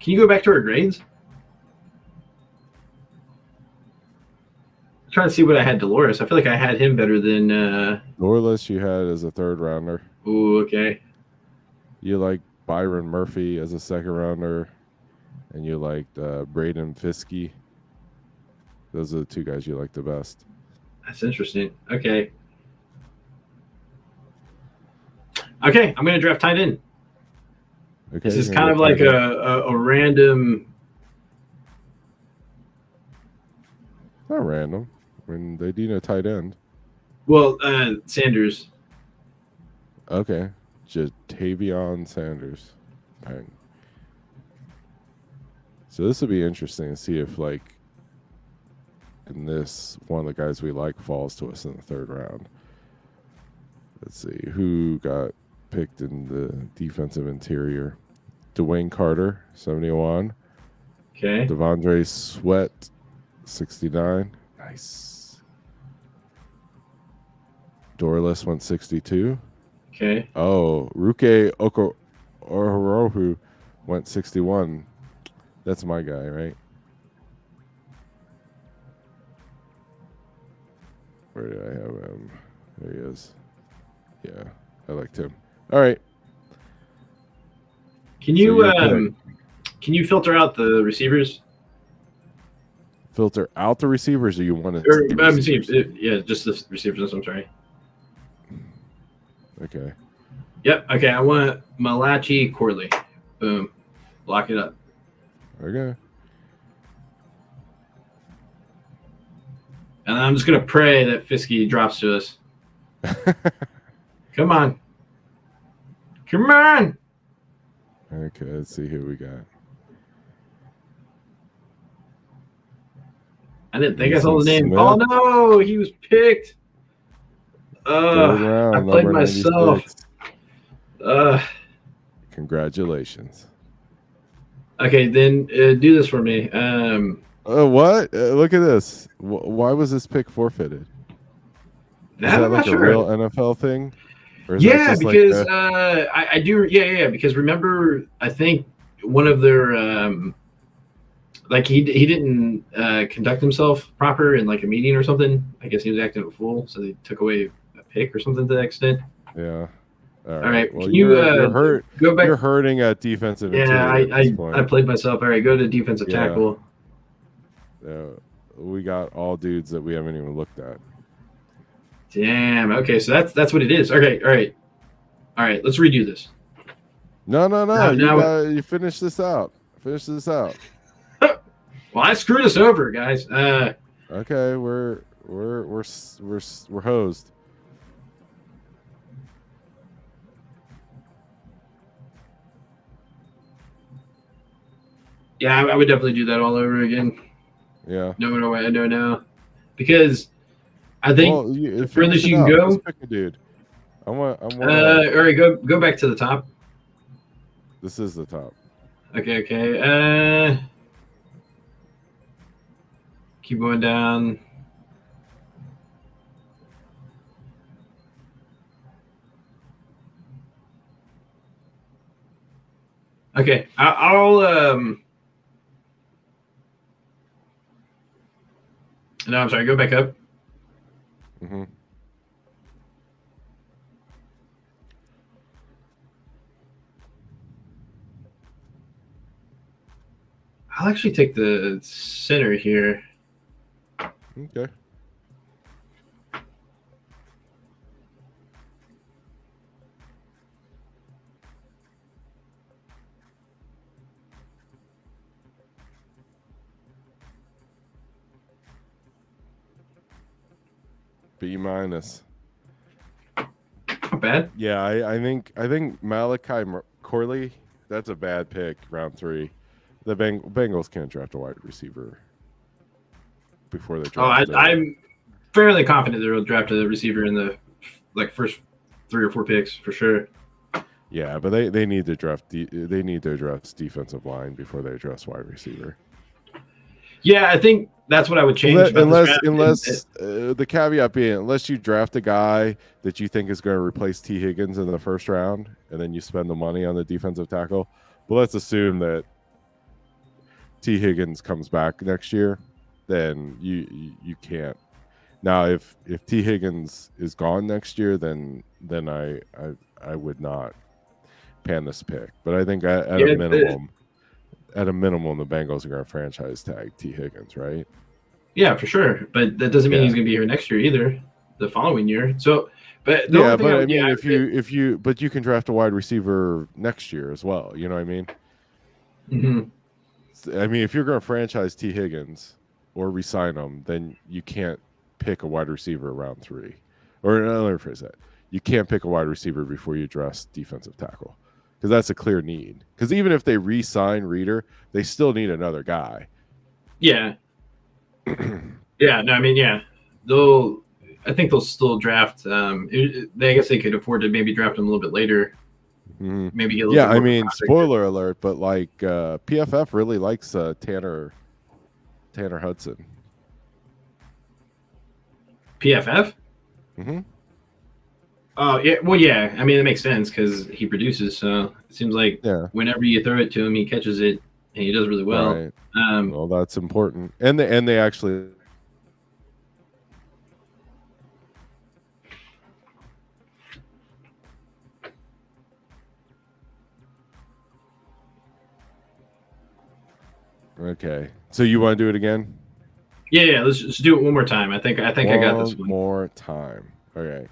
A: you go back to our grades? I'm trying to see what I had Dolores. I feel like I had him better than.
B: Dorless you had as a third rounder.
A: Ooh, okay.
B: You like Byron Murphy as a second rounder, and you liked Braden Fiske. Those are the two guys you like the best.
A: That's interesting. Okay. Okay, I'm going to draft tight end. Okay, this is kind of like a random.
B: Not random. I mean, they do know tight end.
A: Well, Sanders.
B: Okay. Jatavion Sanders. Bang. So this will be interesting to see if, like, in this, one of the guys we like falls to us in the third round. Let's see who got picked in the defensive interior. Dwayne Carter, 71.
A: Okay.
B: Devondre Sweat, 69. Nice. Dorless went 62.
A: Okay.
B: Oh, Ruke Orhorohu went 61. That's my guy, right? Where did I have him? There he is. Yeah, I liked him. All right.
A: Can
B: So
A: you
B: your pick.
A: can you filter out the receivers?
B: Filter out the receivers, or you want to
A: Or
B: see
A: let me see.
B: receivers?
A: Yeah, just the receivers. I'm sorry.
B: Okay.
A: Yep. Okay. I want Malachi Corley. Boom. Lock it up.
B: Okay.
A: And I'm just gonna pray that Fiske drops to us. Come on. Come on.
B: Okay, let's see who we got.
A: I didn't think I
B: Mason
A: saw the name.
B: Smith.
A: Oh no, he was picked.
B: Third
A: I
B: round,
A: played
B: number
A: myself.
B: 96. Congratulations.
A: Okay, then do this for me.
B: What? Look at this. Why was this pick forfeited? Is that
A: I'm
B: like
A: not
B: a
A: sure.
B: real NFL thing? Or is that
A: Yeah,
B: just
A: because
B: like
A: I do. Yeah. Because remember, I think one of their like he didn't conduct himself proper in like a meeting or something. I guess he was acting a fool, so they took away a pick or something to that extent.
B: yeah.
A: All right,
B: Well,
A: can you
B: you're hurt.
A: go back?
B: You're hurting at defensive
A: Yeah,
B: interior at this point.
A: I played myself. All right, go to defensive
B: Yeah.
A: tackle.
B: We got all dudes that we haven't even looked at.
A: Damn. Okay, so that's what it is. Okay. All right. Let's redo this.
B: No.
A: Now-
B: You finish this out. Finish this out.
A: Well, I screwed us over, guys.
B: Okay, we're hosed.
A: Yeah, I would definitely do that all over again.
B: Yeah.
A: No, because I think
B: the
A: furthest you can go.
B: Let's pick a dude. I want.
A: All right, go back to the top.
B: This is the top.
A: Okay. Keep going down. Okay, I'll No, I'm sorry. Go back up.
B: Mm-hmm.
A: I'll actually take the center here.
B: Okay. B minus.
A: Not bad.
B: Yeah, I think Malachi Corley. That's a bad pick. Round 3. The Bengals can't draft a wide receiver before they draft.
A: I'm fairly confident they'll draft a receiver in the first 3 or 4 picks for sure.
B: Yeah, but they need to draft. They need to address defensive line before they address wide receiver.
A: Yeah, I think that's what I would change.
B: Unless the caveat being, unless you draft a guy that you think is going to replace T. Higgins in the first round, and then you spend the money on the defensive tackle. But let's assume that T. Higgins comes back next year, then you can't. Now, if T. Higgins is gone next year, then I would not pan this pick. But I think at a minimum. At a minimum, the Bengals are going to franchise tag T. Higgins, right?
A: Yeah, for sure. But that doesn't mean he's going to be here next year either. The following year. So, but
B: if you can draft a wide receiver next year as well. You know what I mean?
A: Mm-hmm.
B: I mean, if you're going to franchise T. Higgins or re-sign him, then you can't pick a wide receiver round 3. Or let me rephrase that: you can't pick a wide receiver before you address defensive tackle. Because that's a clear need. Because even if they re-sign Reader, they still need another guy.
A: Yeah. Yeah. No, I mean, yeah. They'll. I think they'll still draft. I guess they could afford to maybe draft him a little bit later.
B: Mhm.
A: Maybe get a little
B: Yeah,
A: bit
B: I
A: more
B: mean,
A: prospect.
B: spoiler alert, but like PFF really likes Tanner Hudson.
A: PFF.
B: Mm-hmm.
A: Oh yeah, well yeah. I mean, it makes sense because he produces. So it seems like
B: Yeah,
A: whenever you throw it to him, he catches it and he does really well.
B: right. Well, that's important, and they actually. Okay, so you want to do it again?
A: Yeah. Let's just do it one more time. I think I got this
B: One
A: one.
B: more time. Okay,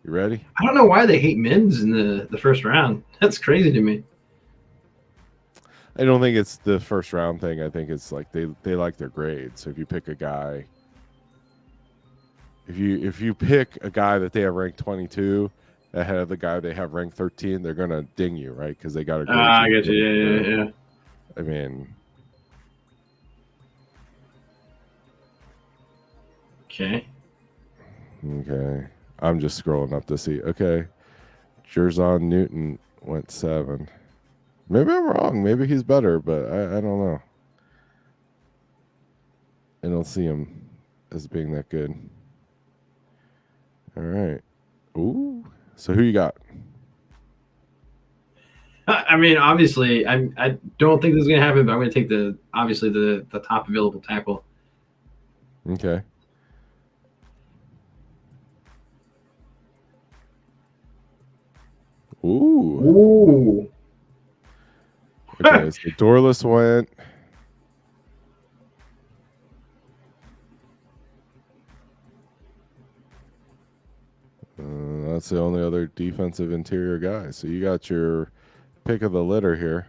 B: you ready?
A: I don't know why they hate Mims in the first round. That's crazy to me.
B: I don't think it's the first round thing. I think it's like they like their grades. So if you pick a guy, if you pick a guy that they have ranked 22 ahead of the guy they have ranked 13, they're gonna ding you, right? Because they got a grade.
A: I get you. Yeah.
B: I mean,
A: Okay.
B: okay. I'm just scrolling up to see. Okay, Jerzon Newton went 7. Maybe I'm wrong. Maybe he's better, but I don't know. I don't see him as being that good. All right. Ooh. So who you got?
A: I mean, obviously, I don't think this is gonna happen, but I'm gonna take the top available tackle.
B: Okay. Ooh.
A: Ooh.
B: Okay. So Dorless went. That's the only other defensive interior guy. So you got your pick of the litter here.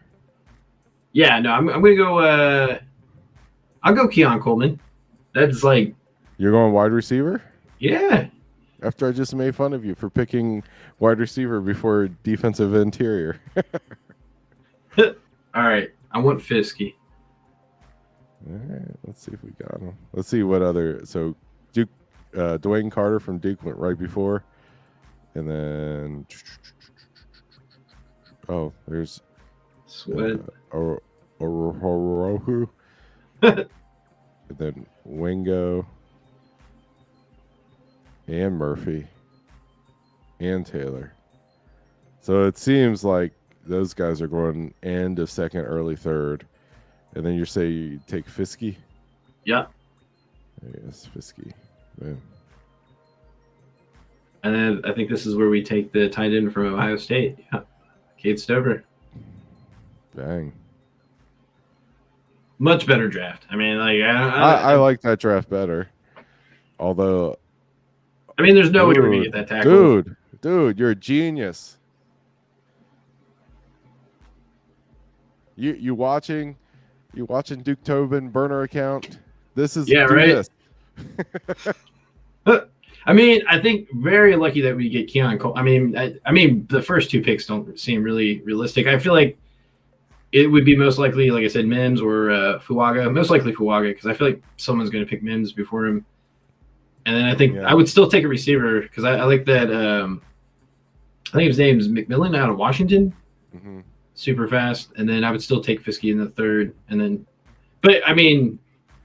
A: Yeah, no, I'm gonna go. I'll go Keon Coleman. That's like,
B: You're going wide receiver?
A: yeah.
B: After I just made fun of you for picking wide receiver before defensive interior.
A: All right, I want Fiske.
B: All right, let's see if we got him. Let's see what other. So Duke, Dwayne Carter from Duke went right before, and then there's
A: Sweat.
B: Orohu, and then Wingo, and Murphy, and Taylor. So it seems like those guys are going end of second, early third. And then you say you take Fiske?
A: Yeah.
B: Yes, Fiske. Boom.
A: And then I think this is where we take the tight end from Ohio State. Yeah. Cade Stover.
B: Bang.
A: Much better draft. I mean, like
B: I like that draft better. Although,
A: I mean, there's no way we're gonna get that tackle.
B: Dude, you're a genius. You watching Duke Tobin burner account? This is
A: right.
B: This.
A: I mean, I think very lucky that we get Keon Cole. I mean, the first two picks don't seem really realistic. I feel like it would be most likely, like I said, Mims or Fuaga. Most likely Fuaga, because I feel like someone's going to pick Mims before him. And then I think I would still take a receiver because I like that. I think his name's McMillan out of Washington.
B: Mm-hmm.
A: Super fast. And then I would still take Fiske in the third. And then, but I mean,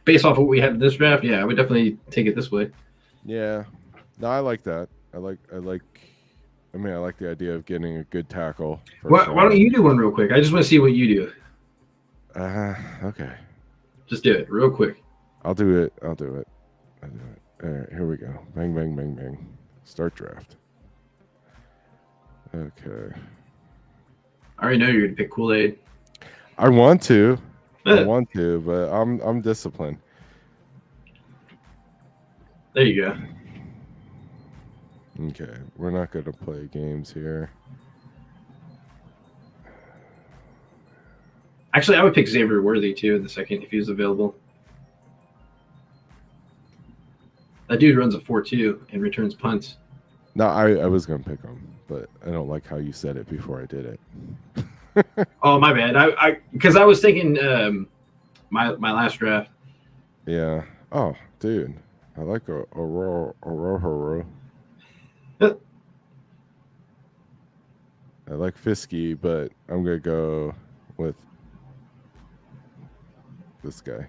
A: based off what we had in this draft, yeah, I would definitely take it this way.
B: Yeah. No, I like that. I like the idea of getting a good tackle.
A: Why don't you do one real quick? I just want to see what you do.
B: Okay.
A: Just do it real quick.
B: I'll do it. All right, here we go. Bang, bang, bang, bang. Start draft. Okay.
A: I already know you're going to pick Kool-Aid.
B: I want to, but I'm disciplined.
A: There you go.
B: Okay, we're not going to play games here.
A: Actually, I would pick Xavier Worthy too in the second if he was available. That dude runs a 4.2 and returns punts.
B: No, I was going to pick him, but I don't like how you said it before I did it.
A: Oh, my bad. Because I was thinking my last draft.
B: Yeah. Oh, dude. I like Aurora.
A: Yep.
B: I like Fisky, but I'm gonna go with this guy.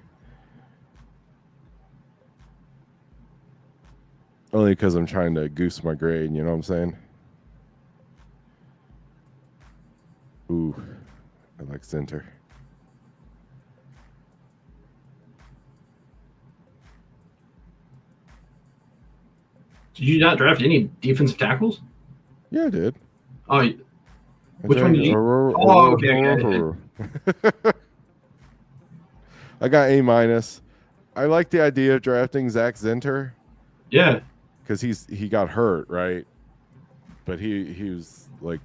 B: Only because I'm trying to goose my grade, you know what I'm saying? Ooh, I like center.
A: Did you not draft any defensive tackles?
B: Yeah, I did.
A: Oh,
B: I
A: which one
B: dragged
A: did you?
B: Aurora.
A: Okay.
B: I got A-. I like the idea of drafting Zach Zinter
A: Yeah.
B: because he got hurt, right? But he was like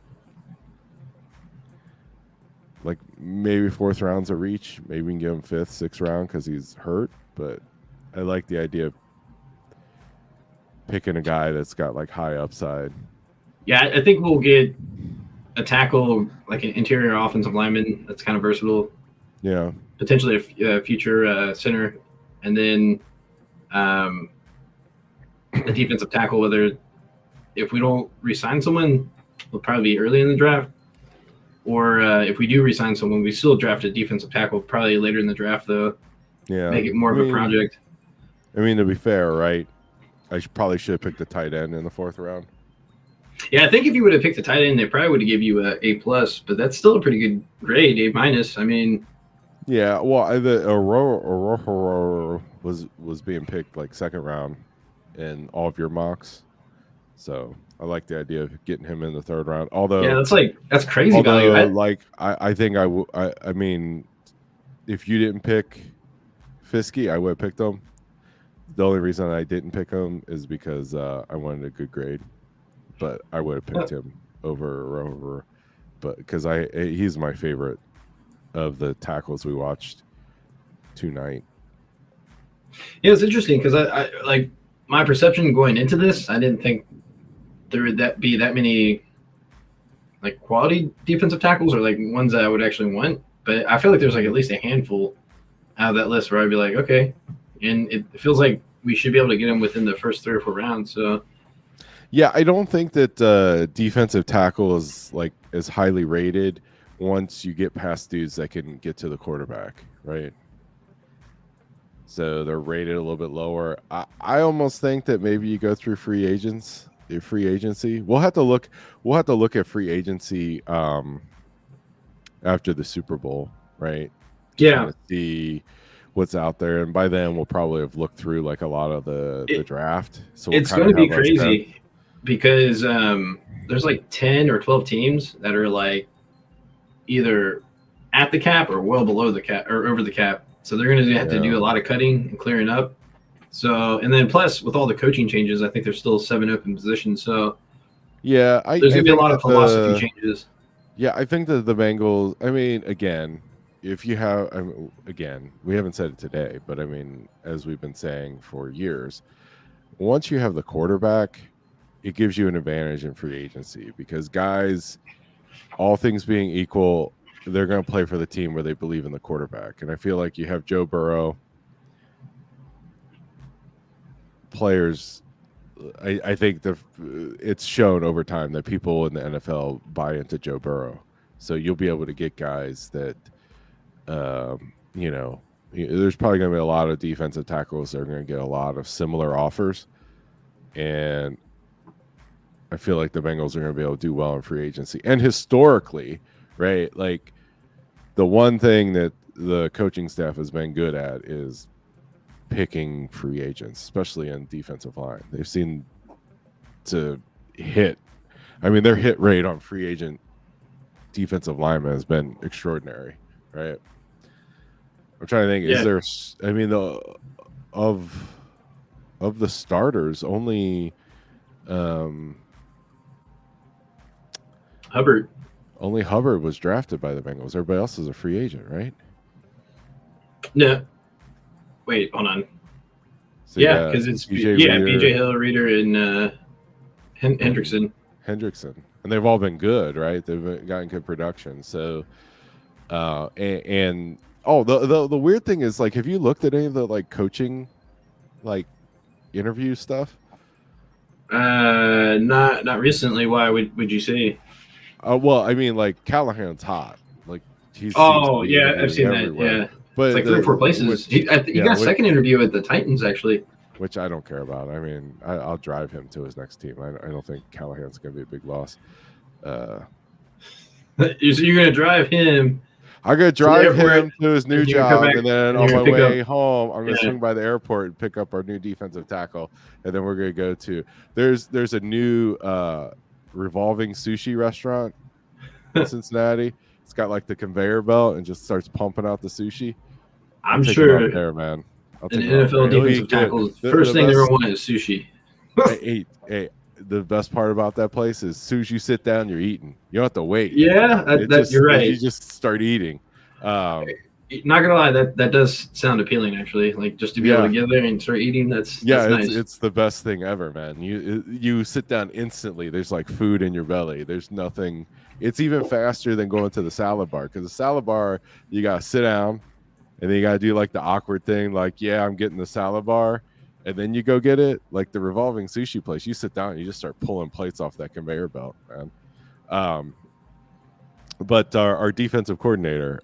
B: maybe fourth round's a reach. Maybe we can give him fifth, sixth round because he's hurt. But I like the idea of picking a guy that's got like high upside.
A: Yeah, I think we'll get a tackle, like an interior offensive lineman that's kind of versatile.
B: Yeah.
A: Potentially a future center. And then a defensive tackle, whether if we don't re-sign someone, it'll probably be early in the draft. Or if we do re-sign someone, we still draft a defensive tackle probably later in the draft, though.
B: Yeah.
A: Make it more of a project.
B: I mean, to be fair, right? I probably should have picked a tight end in the fourth round.
A: Yeah, I think if you would have picked a tight end, they probably would have give you a A+, but that's still a pretty good grade, A-. I mean,
B: yeah, well, the Aurora was being picked like second round in all of your mocks, so I like the idea of getting him in the third round. Although,
A: yeah, that's crazy value.
B: I think I mean, if you didn't pick Fisky, I would have picked him. The only reason I didn't pick him is because I wanted a good grade, but I would have picked him over, but because he's my favorite of the tackles we watched tonight.
A: Yeah, it's interesting because I like my perception going into this. I didn't think there would be that many like quality defensive tackles or like ones that I would actually want. But I feel like there's like at least a handful out of that list where I'd be like, okay, and it feels like we should be able to get them within the first 3 or 4 rounds. So
B: yeah, I don't think that defensive tackle is like as highly rated once you get past dudes that can get to the quarterback, right? So they're rated a little bit lower. I almost think that maybe you go through free agency. We'll have to look at free agency after the Super Bowl, right?
A: yeah,
B: To see what's out there, and by then we'll probably have looked through like a lot of the draft. So
A: it's going to be crazy because there's like 10 or 12 teams that are like either at the cap or well below the cap or over the cap. So they're going to have to do a lot of cutting and clearing up. So, and then plus with all the coaching changes, I think there's still 7 open positions. So
B: yeah,
A: there's going to be a lot of philosophy changes.
B: Yeah, I think that the Bengals, I mean, again, if you have, again, we haven't said it today, but I mean, as we've been saying for years, once you have the quarterback, it gives you an advantage in free agency because guys, all things being equal, they're going to play for the team where they believe in the quarterback. And I feel like you have Joe Burrow, players, I think it's shown over time that people in the NFL buy into Joe Burrow. So you'll be able to get guys that, there's probably going to be a lot of defensive tackles that are going to get a lot of similar offers. And I feel like the Bengals are going to be able to do well in free agency. And historically, right, like the one thing that the coaching staff has been good at is picking free agents, especially in defensive line. They've seen to hit. I mean, their hit rate on free agent defensive linemen has been extraordinary, right? I'm trying to think.
A: Yeah.
B: Is there? I mean, of the starters, only
A: Hubbard.
B: Only Hubbard was drafted by the Bengals. Everybody else is a free agent, right?
A: No. Wait, hold on.
B: So
A: yeah, because it's BJ Hill, Reader, and Hendrickson.
B: And they've all been good, right? They've gotten good production. So, the weird thing is, like, have you looked at any of the like coaching, like interview stuff?
A: Not recently. Why would you say?
B: Well, I mean, like Callahan's hot. Like he seems to
A: Oh
B: be
A: yeah, I've
B: interviewing
A: seen that.
B: everywhere.
A: Yeah, it's
B: But
A: like 3 or 4 places. He got a second interview at the Titans actually.
B: which I don't care about. I mean, I'll drive him to his next team. I don't think Callahan's going to be a big loss.
A: You're gonna drive him.
B: I'm going to drive
A: airport,
B: him to his new
A: and you can come
B: job,
A: back,
B: and then
A: and
B: on
A: you're
B: my
A: gonna pick
B: way home, I'm going to
A: Yeah.
B: swing by the airport and pick up our new defensive tackle, and then we're going to go to there's a new revolving sushi restaurant in Cincinnati. It's got like the conveyor belt and just starts pumping out the sushi.
A: I'm
B: take him
A: sure
B: out there, man. I'll
A: an
B: take him out
A: NFL
B: there. He'll
A: defensive
B: eat good.
A: tackle,
B: The
A: first thing they're
B: best-
A: gonna want is sushi.
B: Hey, the best part about that place is as soon as you sit down, you're eating. You don't have to wait.
A: Yeah, you're right.
B: You just start eating.
A: Not gonna lie, that does sound appealing actually. Like just to be able to get there and start eating, that's nice.
B: It's the best thing ever, man. You sit down instantly. There's like food in your belly. There's nothing. It's even faster than going to the salad bar, because the salad bar you gotta sit down, and then you gotta do like the awkward thing, like I'm getting the salad bar, and then you go get it. Like the revolving sushi place, you sit down and you just start pulling plates off that conveyor belt, man. But our defensive coordinator,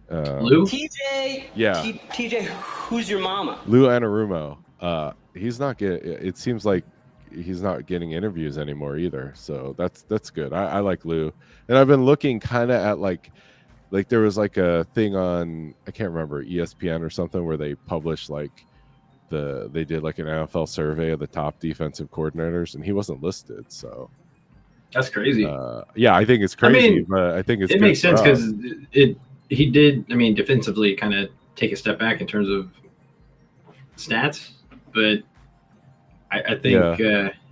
A: Lou?
D: TJ.
B: Yeah.
D: TJ, who's your mama?
B: Lou Anarumo, he's not getting. It seems like he's not getting interviews anymore either. So that's good. I like Lou, and I've been looking kind of at like there was like a thing on, I can't remember, ESPN or something, where they published like they did like an NFL survey of the top defensive coordinators, and he wasn't listed. So
A: That's crazy.
B: yeah, I think it's crazy,
A: mean,
B: but I think
A: it makes sense because he did. I mean, defensively, kind of take a step back in terms of stats, but I think.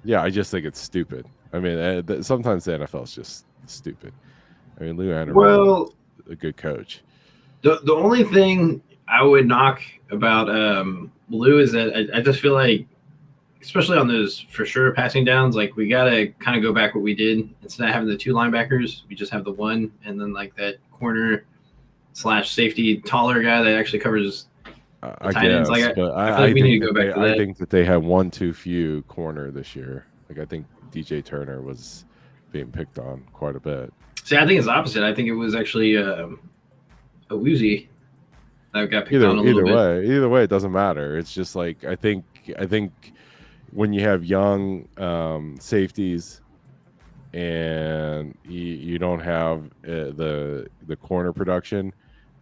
B: Yeah, I just think it's stupid. I mean, sometimes the NFL is just stupid. I mean, Lou Anarumo is a good coach.
A: The only thing I would knock about Lou is that I just feel like, especially on those for sure passing downs, like we gotta kind of go back what we did. Instead of having the 2 linebackers, we just have the 1, and then like that corner / safety taller guy that actually covers
B: I guess,
A: like,
B: but
A: I feel like we need to go back to that.
B: I think that they had one too few corner this year. Like I think DJ Turner was being picked on quite a bit.
A: See, I think it's the opposite. I think it was actually a Woozy that got picked on a little bit.
B: Either way, it doesn't matter. It's just like I think when you have young safeties and you don't have the corner production,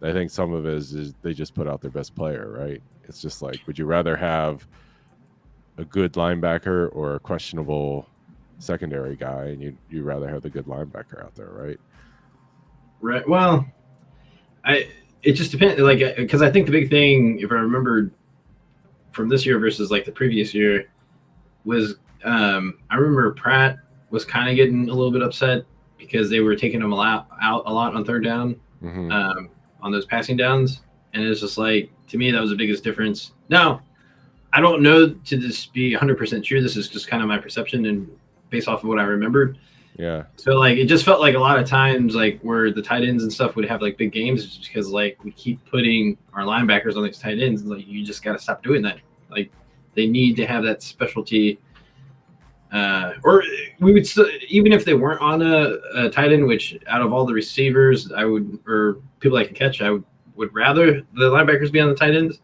B: I think some of it is they just put out their best player, right? It's just like, would you rather have a good linebacker or a questionable secondary guy? And you'd rather have the good linebacker out there, right?
A: Right. Well, it just depends. Like, because I think the big thing, if I remember from this year versus like the previous year, was I remember Pratt was kind of getting a little bit upset because they were taking him out a lot on 3rd down.
B: Mm-hmm.
A: On those passing downs, and it's just like, to me, that was the biggest difference. Now, I don't know to this be 100% true. This is just kind of my perception and based off of what I remembered.
B: Yeah.
A: So like, it just felt like a lot of times, like where the tight ends and stuff would have like big games, just because like we keep putting our linebackers on these tight ends. And, like, you just got to stop doing that. Like they need to have that specialty. Or we would still, even if they weren't on a tight end, which out of all the receivers, or people I can catch, I would rather the linebackers be on the tight ends.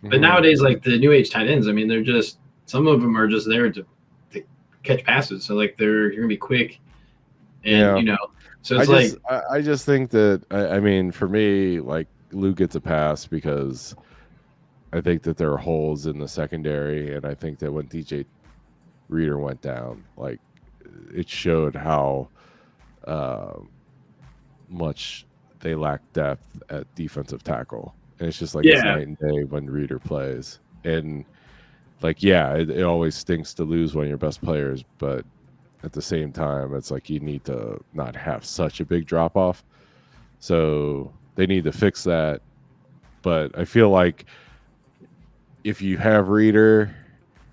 A: But nowadays, like the new age tight ends, I mean, they're just, some of them are just there to catch passes. So like you're gonna be quick, and so it's
B: I just think that I mean, for me, like Lou gets a pass because I think that there are holes in the secondary, and I think that when DJ Reader went down, like it showed how much they lack depth at defensive tackle, and it's just like it's night and day when Reader plays. And like, it always stinks to lose one of your best players, but at the same time, it's like you need to not have such a big drop off. So they need to fix that. But I feel like if you have Reader,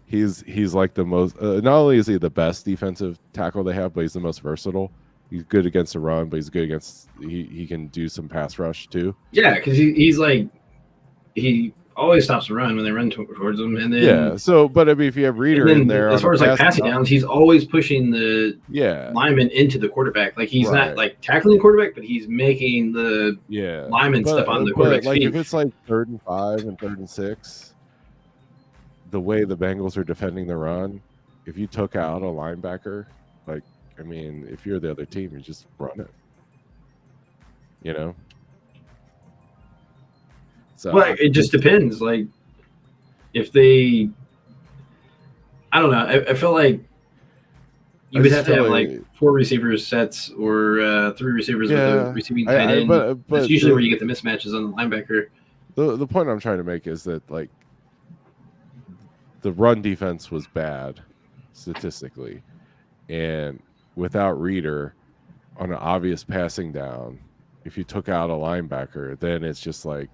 B: he's like the most. Not only is he the best defensive tackle they have, but he's the most versatile. He's good against the run, but he's good against. He can do some pass rush too.
A: Yeah, because he's like, he always stops the run when they run towards him. And then
B: Yeah. So, but I mean, if you have Reader in there,
A: as far as like passing downs, he's always pushing the lineman into the quarterback. Like he's not like tackling the quarterback, but he's making the lineman step on the quarterback's
B: like
A: feet.
B: If it's like 3rd and 5 and 3rd and 6, the way the Bengals are defending the run, if you took out a linebacker, like, I mean, if you're the other team, you just run it. You know? So
A: well, it just depends. Like, if they, I don't know. I feel like you would have to have like 4 receivers sets or 3 receivers with a receiving tight end. But that's usually where you get the mismatches on the linebacker.
B: The point I'm trying to make is that like the run defense was bad statistically, and without Reader on an obvious passing down, if you took out a linebacker, then it's just like,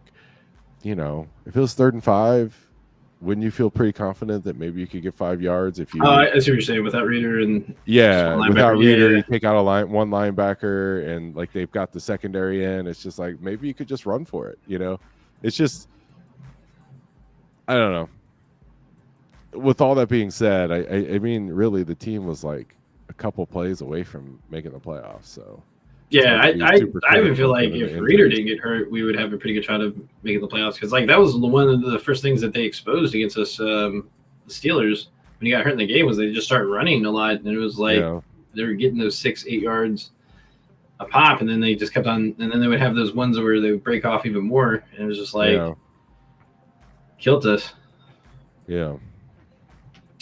B: you know, if it was 3rd and 5, wouldn't you feel pretty confident that maybe you could get 5 yards if you?
A: I see what you're saying. Without Reader and
B: without Reader, you take out one linebacker, and like they've got the secondary in. It's just like maybe you could just run for it. You know, it's just, I don't know. With all that being said, I mean, really, the team was like a couple plays away from making the playoffs. So
A: yeah, I even feel like if Reader didn't get hurt, we would have a pretty good shot of making the playoffs, because like that was one of the first things that they exposed against us, the Steelers, when he got hurt in the game, was they just started running a lot, and it was like they were getting those 6-8 yards a pop, and then they just kept on, and then they would have those ones where they would break off even more, and it was just like killed us.
B: Yeah.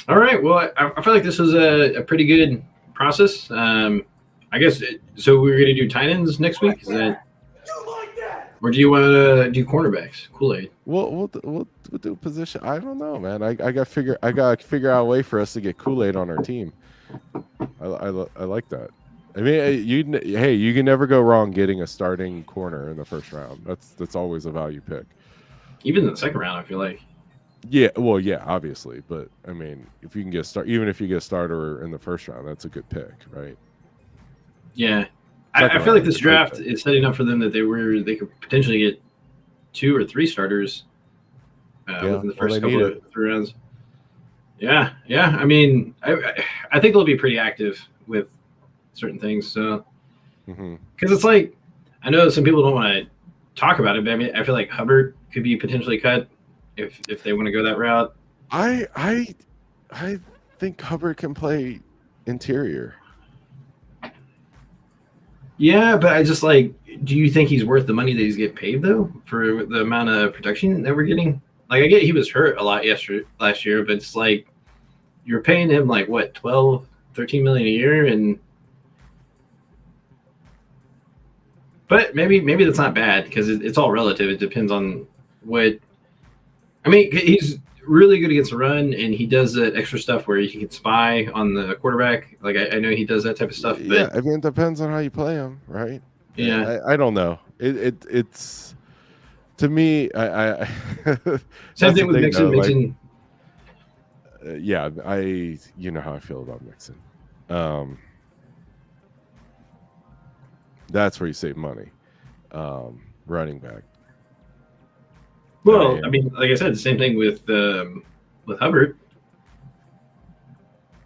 A: All right. Well, I feel like this was a pretty good process. I guess so. We're going to do tight ends next week. Is that? Or do you want to do cornerbacks? Kool-Aid.
B: We'll do position. I don't know, man. I got to figure out a way for us to get Kool-Aid on our team. I like that. I mean, you can never go wrong getting a starting corner in the first round. That's always a value pick.
A: Even in the second round, I feel like.
B: Yeah, well, yeah, obviously, but I mean, if you can get even if you get a starter in the first round, that's a good pick, right?
A: Yeah, I feel like this draft is setting up for them that they could potentially get 2 or 3 starters within the first couple of 3 rounds. Yeah. I mean, I think they'll be pretty active with certain things. So, because it's like, I know some people don't want to talk about it, but I mean, I feel like Hubbard could be potentially cut if they want to go that route.
B: I think Hubbard can play interior.
A: Yeah, but I just like, do you think he's worth the money that he's getting paid though for the amount of production that we're getting? Like, I get he was hurt a lot last year, but it's like you're paying him like what, 12, 13 million a year, but maybe that's not bad, because it's all relative. It depends on what. I mean, he's really good against the run, and he does that extra stuff where he can spy on the quarterback. Like, I know he does that type of stuff. But
B: yeah, I mean, it depends on how you play him, right?
A: Yeah,
B: I don't know. It's to me. I
A: same thing with Mixon. Mixon.
B: Yeah, you know how I feel about Mixon. That's where you save money. Running back.
A: Well, I mean, like I said, the same thing with Hubbard.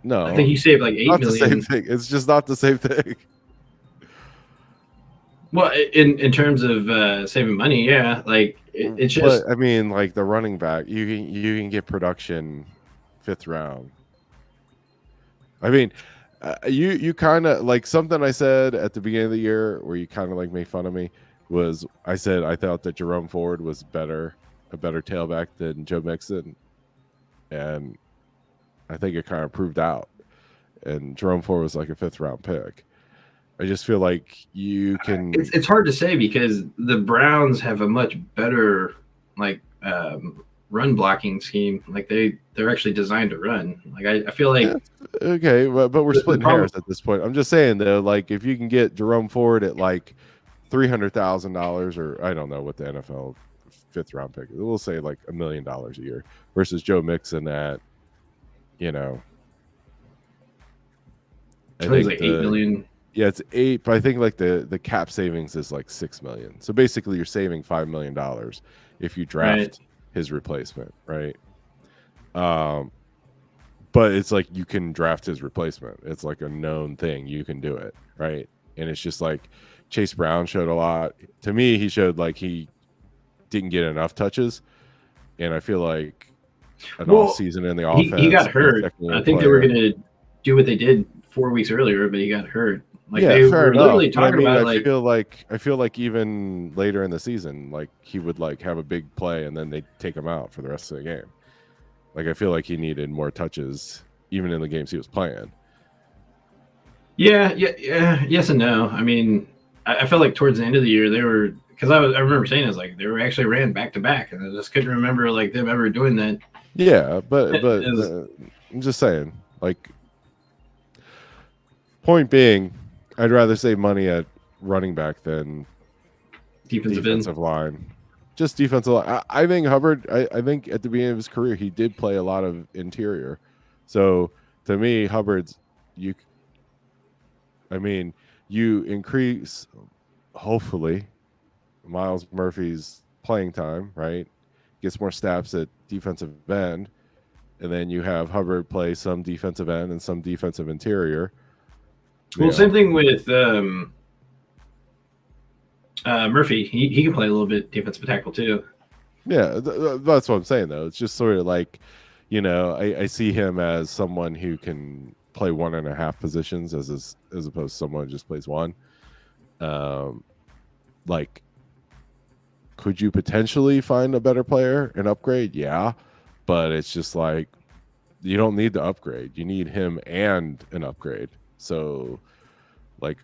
B: No,
A: I think he saved like $8 million.
B: The same thing. It's just not the same thing.
A: Well, in terms of saving money, yeah, like it's just.
B: But, I mean, like the running back, you can get production 5th round. I mean, you kind of like something I said at the beginning of the year where you kind of like made fun of me. Was I said I thought that Jerome Ford was a better tailback than Joe Mixon, and I think it kind of proved out. And Jerome Ford was like a 5th round pick. I just feel like you can.
A: It's hard to say, because the Browns have a much better like run blocking scheme. Like they're actually designed to run. Like I feel like
B: okay, but we're splitting hairs at this point. I'm just saying though, like if you can get Jerome Ford at like $300,000, or I don't know what the NFL 5th round pick is. We'll say like $1 million a year versus Joe Mixon at, you know,
A: I think it's like 8 million.
B: Yeah, it's 8, but I think like the cap savings is like 6 million. So basically, you're saving $5 million if you draft his replacement, right? But it's like you can draft his replacement. It's like a known thing. You can do it, right? And it's just like Chase Brown showed a lot. To me, he showed like he didn't get enough touches, and I feel like an off season in the offense.
A: He got hurt. I think they were going to do what they did 4 weeks earlier, but he got hurt. Like
B: yeah,
A: they
B: fair
A: were literally
B: enough.
A: talking about
B: I feel like even later in the season, like he would like have a big play and then they take him out for the rest of the game. Like I feel like he needed more touches even in the games he was playing.
A: Yeah, yes and no. I mean, I felt like towards the end of the year they were, because I remember saying it's like they were actually ran back to back, and I just couldn't remember like them ever doing that.
B: Yeah, but I'm just saying, like, point being, I'd rather save money at running back than defensive line. Just defensive line. I think Hubbard, I think at the beginning of his career, he did play a lot of interior. So to me, Hubbard's, you increase, hopefully, Miles Murphy's playing time, right? Gets more snaps at defensive end. And then you have Hubbard play some defensive end and some defensive interior.
A: Well, same thing with Murphy. He can play a little bit defensive tackle too.
B: Yeah, that's what I'm saying though. It's just sort of like, I see him as someone who can play 1.5 positions as opposed to someone who just plays one. Like, could you potentially find a better player and upgrade? Yeah, but it's just like you don't need the upgrade. You need him and an upgrade. So, like,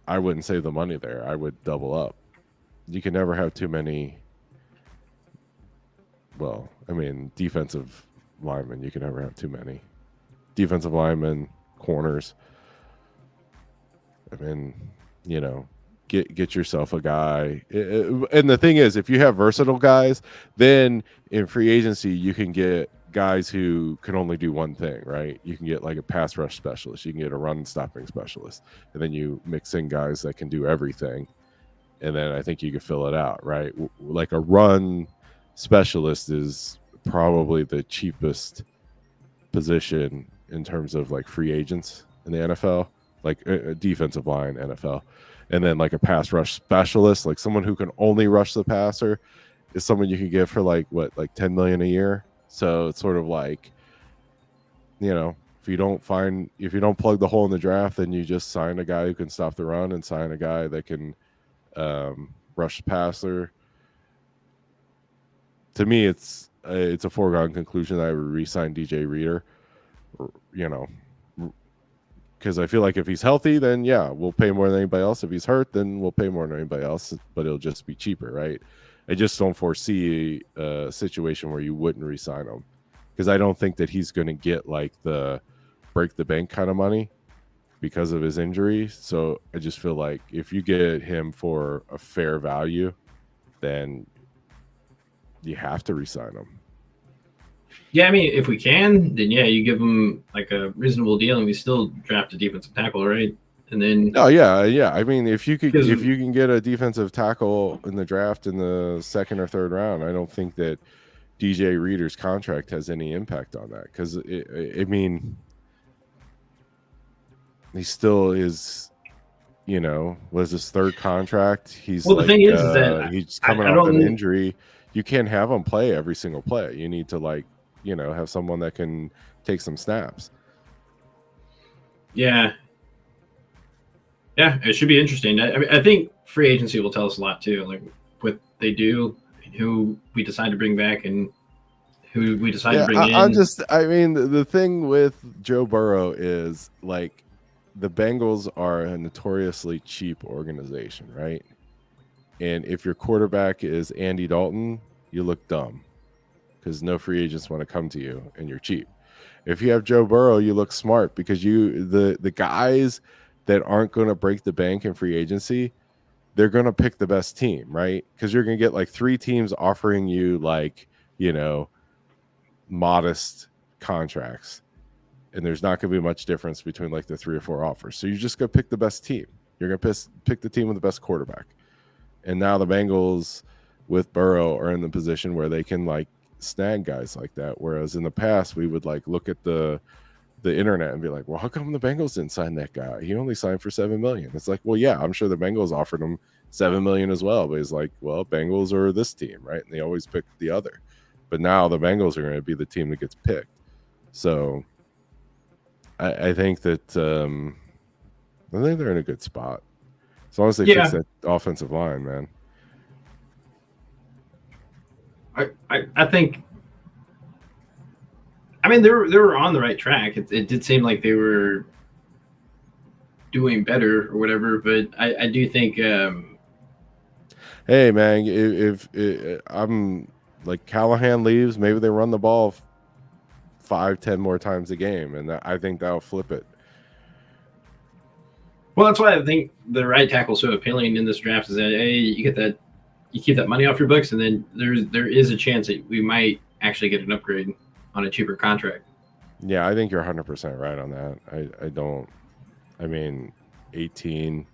B: I wouldn't save the money there. I would double up. You can never have too many. Well, I mean, defensive linemen, you can never have too many. Defensive linemen, corners. I mean, get yourself a guy. And the thing is, if you have versatile guys, then in free agency, you can get guys who can only do one thing, right? You can get like a pass rush specialist. You can get a run stopping specialist. And then you mix in guys that can do everything. And then I think you can fill it out, right? Like a run specialist is probably the cheapest position in terms of like free agents in the NFL, like a defensive line NFL. And then like a pass rush specialist, like someone who can only rush the passer, is someone you can get for like $10 million a year. So it's sort of like, if you don't plug the hole in the draft, then you just sign a guy who can stop the run and sign a guy that can rush the passer. To me, it's a foregone conclusion that I would re-sign DJ Reader, because I feel like if he's healthy, then yeah, we'll pay more than anybody else. If he's hurt, then we'll pay more than anybody else, but it'll just be cheaper, right? I just don't foresee a situation where you wouldn't re-sign him, because I don't think that he's going to get like the break the bank kind of money because of his injury. So I just feel like if you get him for a fair value, then you have to re-sign him.
A: Yeah, I mean, if we can, then yeah, you give him like a reasonable deal, and we still draft a defensive tackle, right? And then
B: yeah. I mean, if you can get a defensive tackle in the draft in the 2nd or 3rd round, I don't think that DJ Reader's contract has any impact on that, because I mean, he still is, was his 3rd contract. He's
A: the thing is that
B: he's coming off an injury. You can't have him play every single play. You need to have someone that can take some snaps.
A: Yeah, it should be interesting. I think free agency will tell us a lot too, like what they do, and who we decide to bring back, and who we decide to bring in.
B: The thing with Joe Burrow is like the Bengals are a notoriously cheap organization, right? And if your quarterback is Andy Dalton, you look dumb because no free agents want to come to you and you're cheap. If you have Joe Burrow, you look smart because the guys that aren't going to break the bank in free agency, they're going to pick the best team, right? Because you're going to get like 3 teams offering you modest contracts. And there's not going to be much difference between like the 3 or 4 offers. So you just go pick the best team. You're going to pick the team with the best quarterback. And now the Bengals, with Burrow are in the position where they can like snag guys like that. Whereas in the past, we would like look at the internet and be like, well, how come the Bengals didn't sign that guy? He only signed for $7 million. It's like, well, yeah, I'm sure the Bengals offered him $7 million as well. But he's like, well, Bengals are this team, right? And they always pick the other. But now the Bengals are going to be the team that gets picked. So I think that I think they're in a good spot. As long as they fix that offensive line, man.
A: I think. I mean, they were on the right track. It did seem like they were doing better or whatever, but I do think.
B: Hey, man, if I'm like Callahan leaves, maybe they run the ball 5-10 more times a game, and I think that'll flip it.
A: Well, that's why I think the right tackle is so appealing in this draft is that you keep that money off your books, and then there is a chance that we might actually get an upgrade on a cheaper contract.
B: Yeah, I think you're 100% right on that. I mean, 18.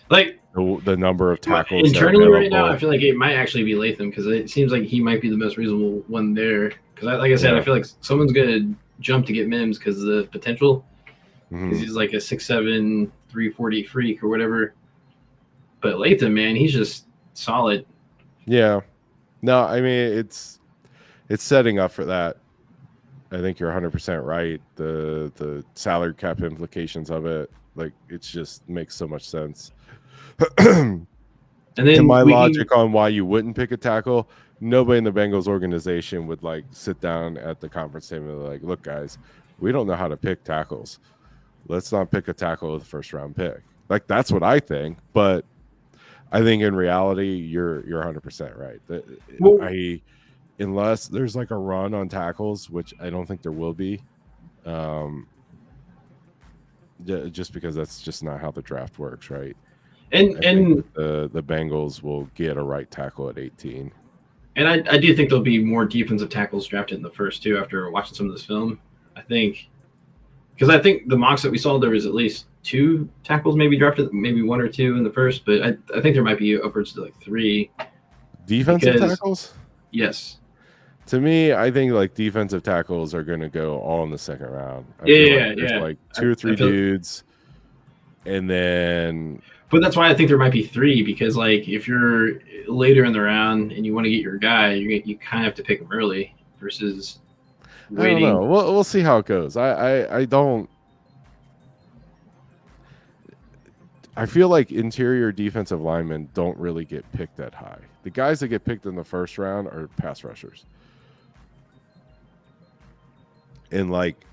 B: Like the number of tackles
A: internally right now, I feel like it might actually be Latham because it seems like he might be the most reasonable one there. Because, like I said, I feel like someone's gonna jump to get Mims because of the potential. Because he's like a 6'7", 340 freak or whatever. But Latham, man, he's just solid.
B: Yeah. No, I mean it's setting up for that. I think you're 100% right. The salary cap implications of it, like it just makes so much sense. And then my logic on why you wouldn't pick a tackle, nobody in the Bengals organization would like sit down at the conference table and be like, look, guys, we don't know how to pick tackles. Let's not pick a tackle with the first round pick. Like that's what I think, but I think in reality, you're 100% right. Unless there's like a run on tackles, which I don't think there will be, just because that's just not how the draft works, right? And the Bengals will get a right tackle at 18.
A: And I do think there'll be more defensive tackles drafted in the first two after watching some of this film. I think because I think the mocks that we saw, there was at least 2 tackles maybe drafted, maybe 1 or 2 in the first, but I think there might be upwards to like 3
B: defensive tackles.
A: Yes.
B: To me, I think like defensive tackles are going to go all in the second round. Like 2 or 3 dudes, and then.
A: But that's why I think there might be 3 because like if you're later in the round and you want to get your guy, you kind of have to pick him early versus waiting.
B: I don't know. We'll see how it goes. I don't. I feel like interior defensive linemen don't really get picked that high. The guys that get picked in the first round are pass rushers. And like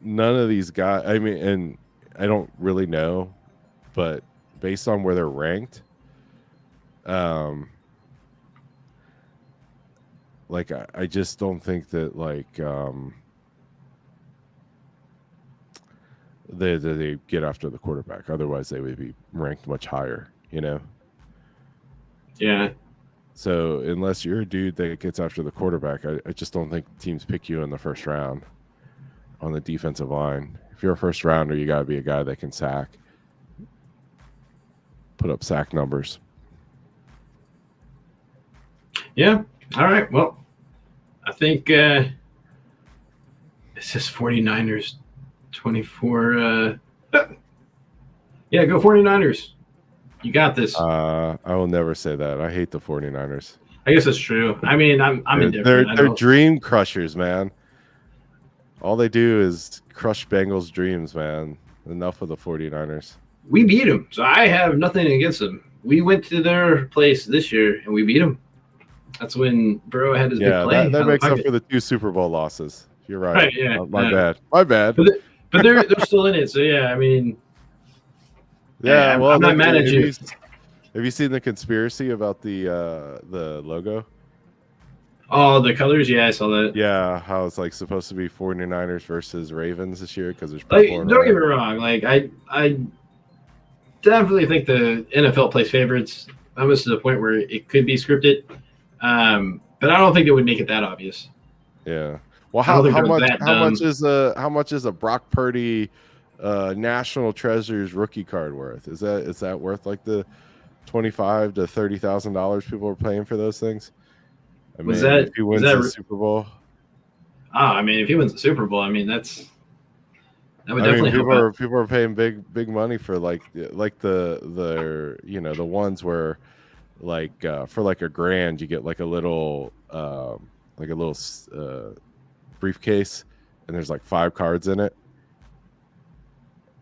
B: none of these guys, I mean, and I don't really know, but based on where they're ranked, like I just don't think that like they get after the quarterback. Otherwise, they would be ranked much higher, you know?
A: Yeah.
B: So unless you're a dude that gets after the quarterback, I just don't think teams pick you in the first round on the defensive line. If you're a first rounder, you got to be a guy that can sack, put up sack numbers.
A: Yeah. All right. Well, I think it says 49ers 24. Yeah, go 49ers. You got this.
B: I will never say that. I hate the 49ers.
A: I guess that's true. I mean, I'm indifferent.
B: They're dream crushers, man. All they do is crush Bengals' dreams, man. Enough of the 49ers.
A: We beat them, so I have nothing against them. We went to their place this year, and we beat them. That's when Burrow had his big play.
B: That makes up for the 2 Super Bowl losses. You're right.
A: Right, yeah.
B: My bad. My bad.
A: But they're still in it, so yeah, I mean.
B: Yeah, well,
A: I'm not mad at you.
B: Have you seen the conspiracy about the logo?
A: Oh, the colors? Yeah, I saw that.
B: Yeah, how it's like supposed to be 49ers versus Ravens this year because there's
A: like, don't get me wrong. Like I definitely think the NFL plays favorites almost to the point where it could be scripted. But I don't think it would make it that obvious.
B: Yeah. Well, how much is a Brock Purdy National Treasures rookie card worth? Is that worth like the $25,000 to $30,000 people are paying for those things? I
A: Was
B: mean,
A: that-
B: if he
A: was
B: wins
A: that-
B: the Super Bowl?
A: I mean, if he wins the Super Bowl, I mean, that would
B: I mean,
A: definitely help out.
B: people are paying big money for like the you know, the ones where like for like $1,000 you get like a little briefcase, and there's like 5 cards in it,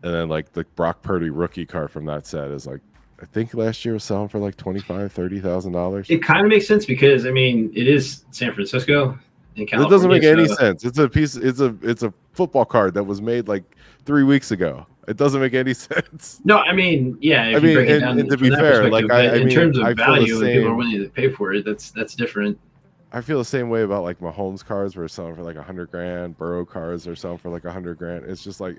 B: and then like the Brock Purdy rookie card from that set is like, I think last year was selling for like $25,000-$30,000.
A: It kind of makes sense because I mean, it is San Francisco in
B: It
A: California.
B: doesn't make any
A: so-
B: sense. It's a piece. It's a football card that was made like 3 weeks ago. It doesn't make any sense.
A: No, I mean, yeah. If
B: I
A: you
B: mean,
A: break it down
B: and to
A: from
B: be
A: that
B: fair,
A: perspective,
B: like,
A: but
B: I
A: in
B: mean,
A: terms of
B: I feel the
A: value and people are
B: same-
A: willing to pay for it, that's different.
B: I feel the same way about like Mahomes cards were selling for like $100,000. Burrow cards are selling for like $100,000. It's just like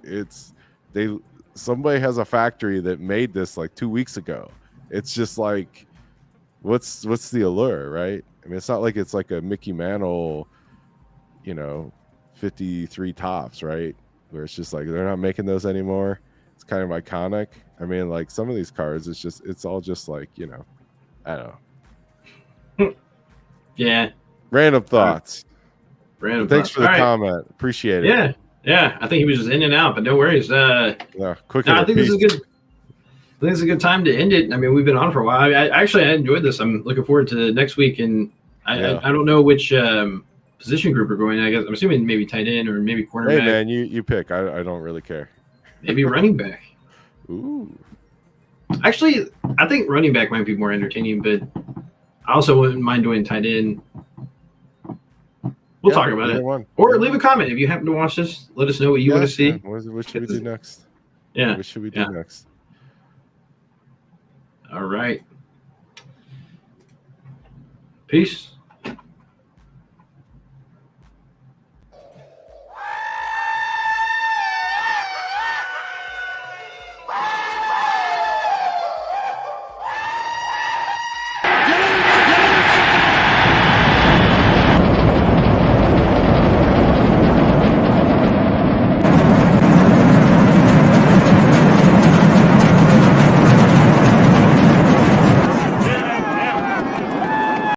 B: somebody has a factory that made this like 2 weeks ago. It's just like, what's the allure, right? I mean, it's not like it's like a Mickey Mantle, 53 tops, right? Where it's just like they're not making those anymore. It's kind of iconic. I mean, like some of these cards, it's all just like, I don't know.
A: Yeah.
B: Random thoughts.
A: Random
B: Thanks
A: thoughts.
B: for the
A: All right.
B: comment. Appreciate it.
A: Yeah. Yeah. I think he was just in and out, but no worries.
B: Yeah, quick.
A: No, I
B: hitter,
A: think this is
B: peace.
A: good. I think it's a good time to end it. I mean, we've been on for a while. I enjoyed this. I'm looking forward to next week, and I don't know which position group we're going. I guess I'm assuming maybe tight end or maybe cornerback.
B: Hey man, you pick. I don't really care.
A: Maybe running back.
B: Ooh.
A: Actually, I think running back might be more entertaining, but I also wouldn't mind doing tight end. We'll talk about it.
B: One.
A: Or leave a comment if you happen to watch this. Let us know what you want to see.
B: What should we do next?
A: Yeah.
B: What should we do next?
A: All right. Peace.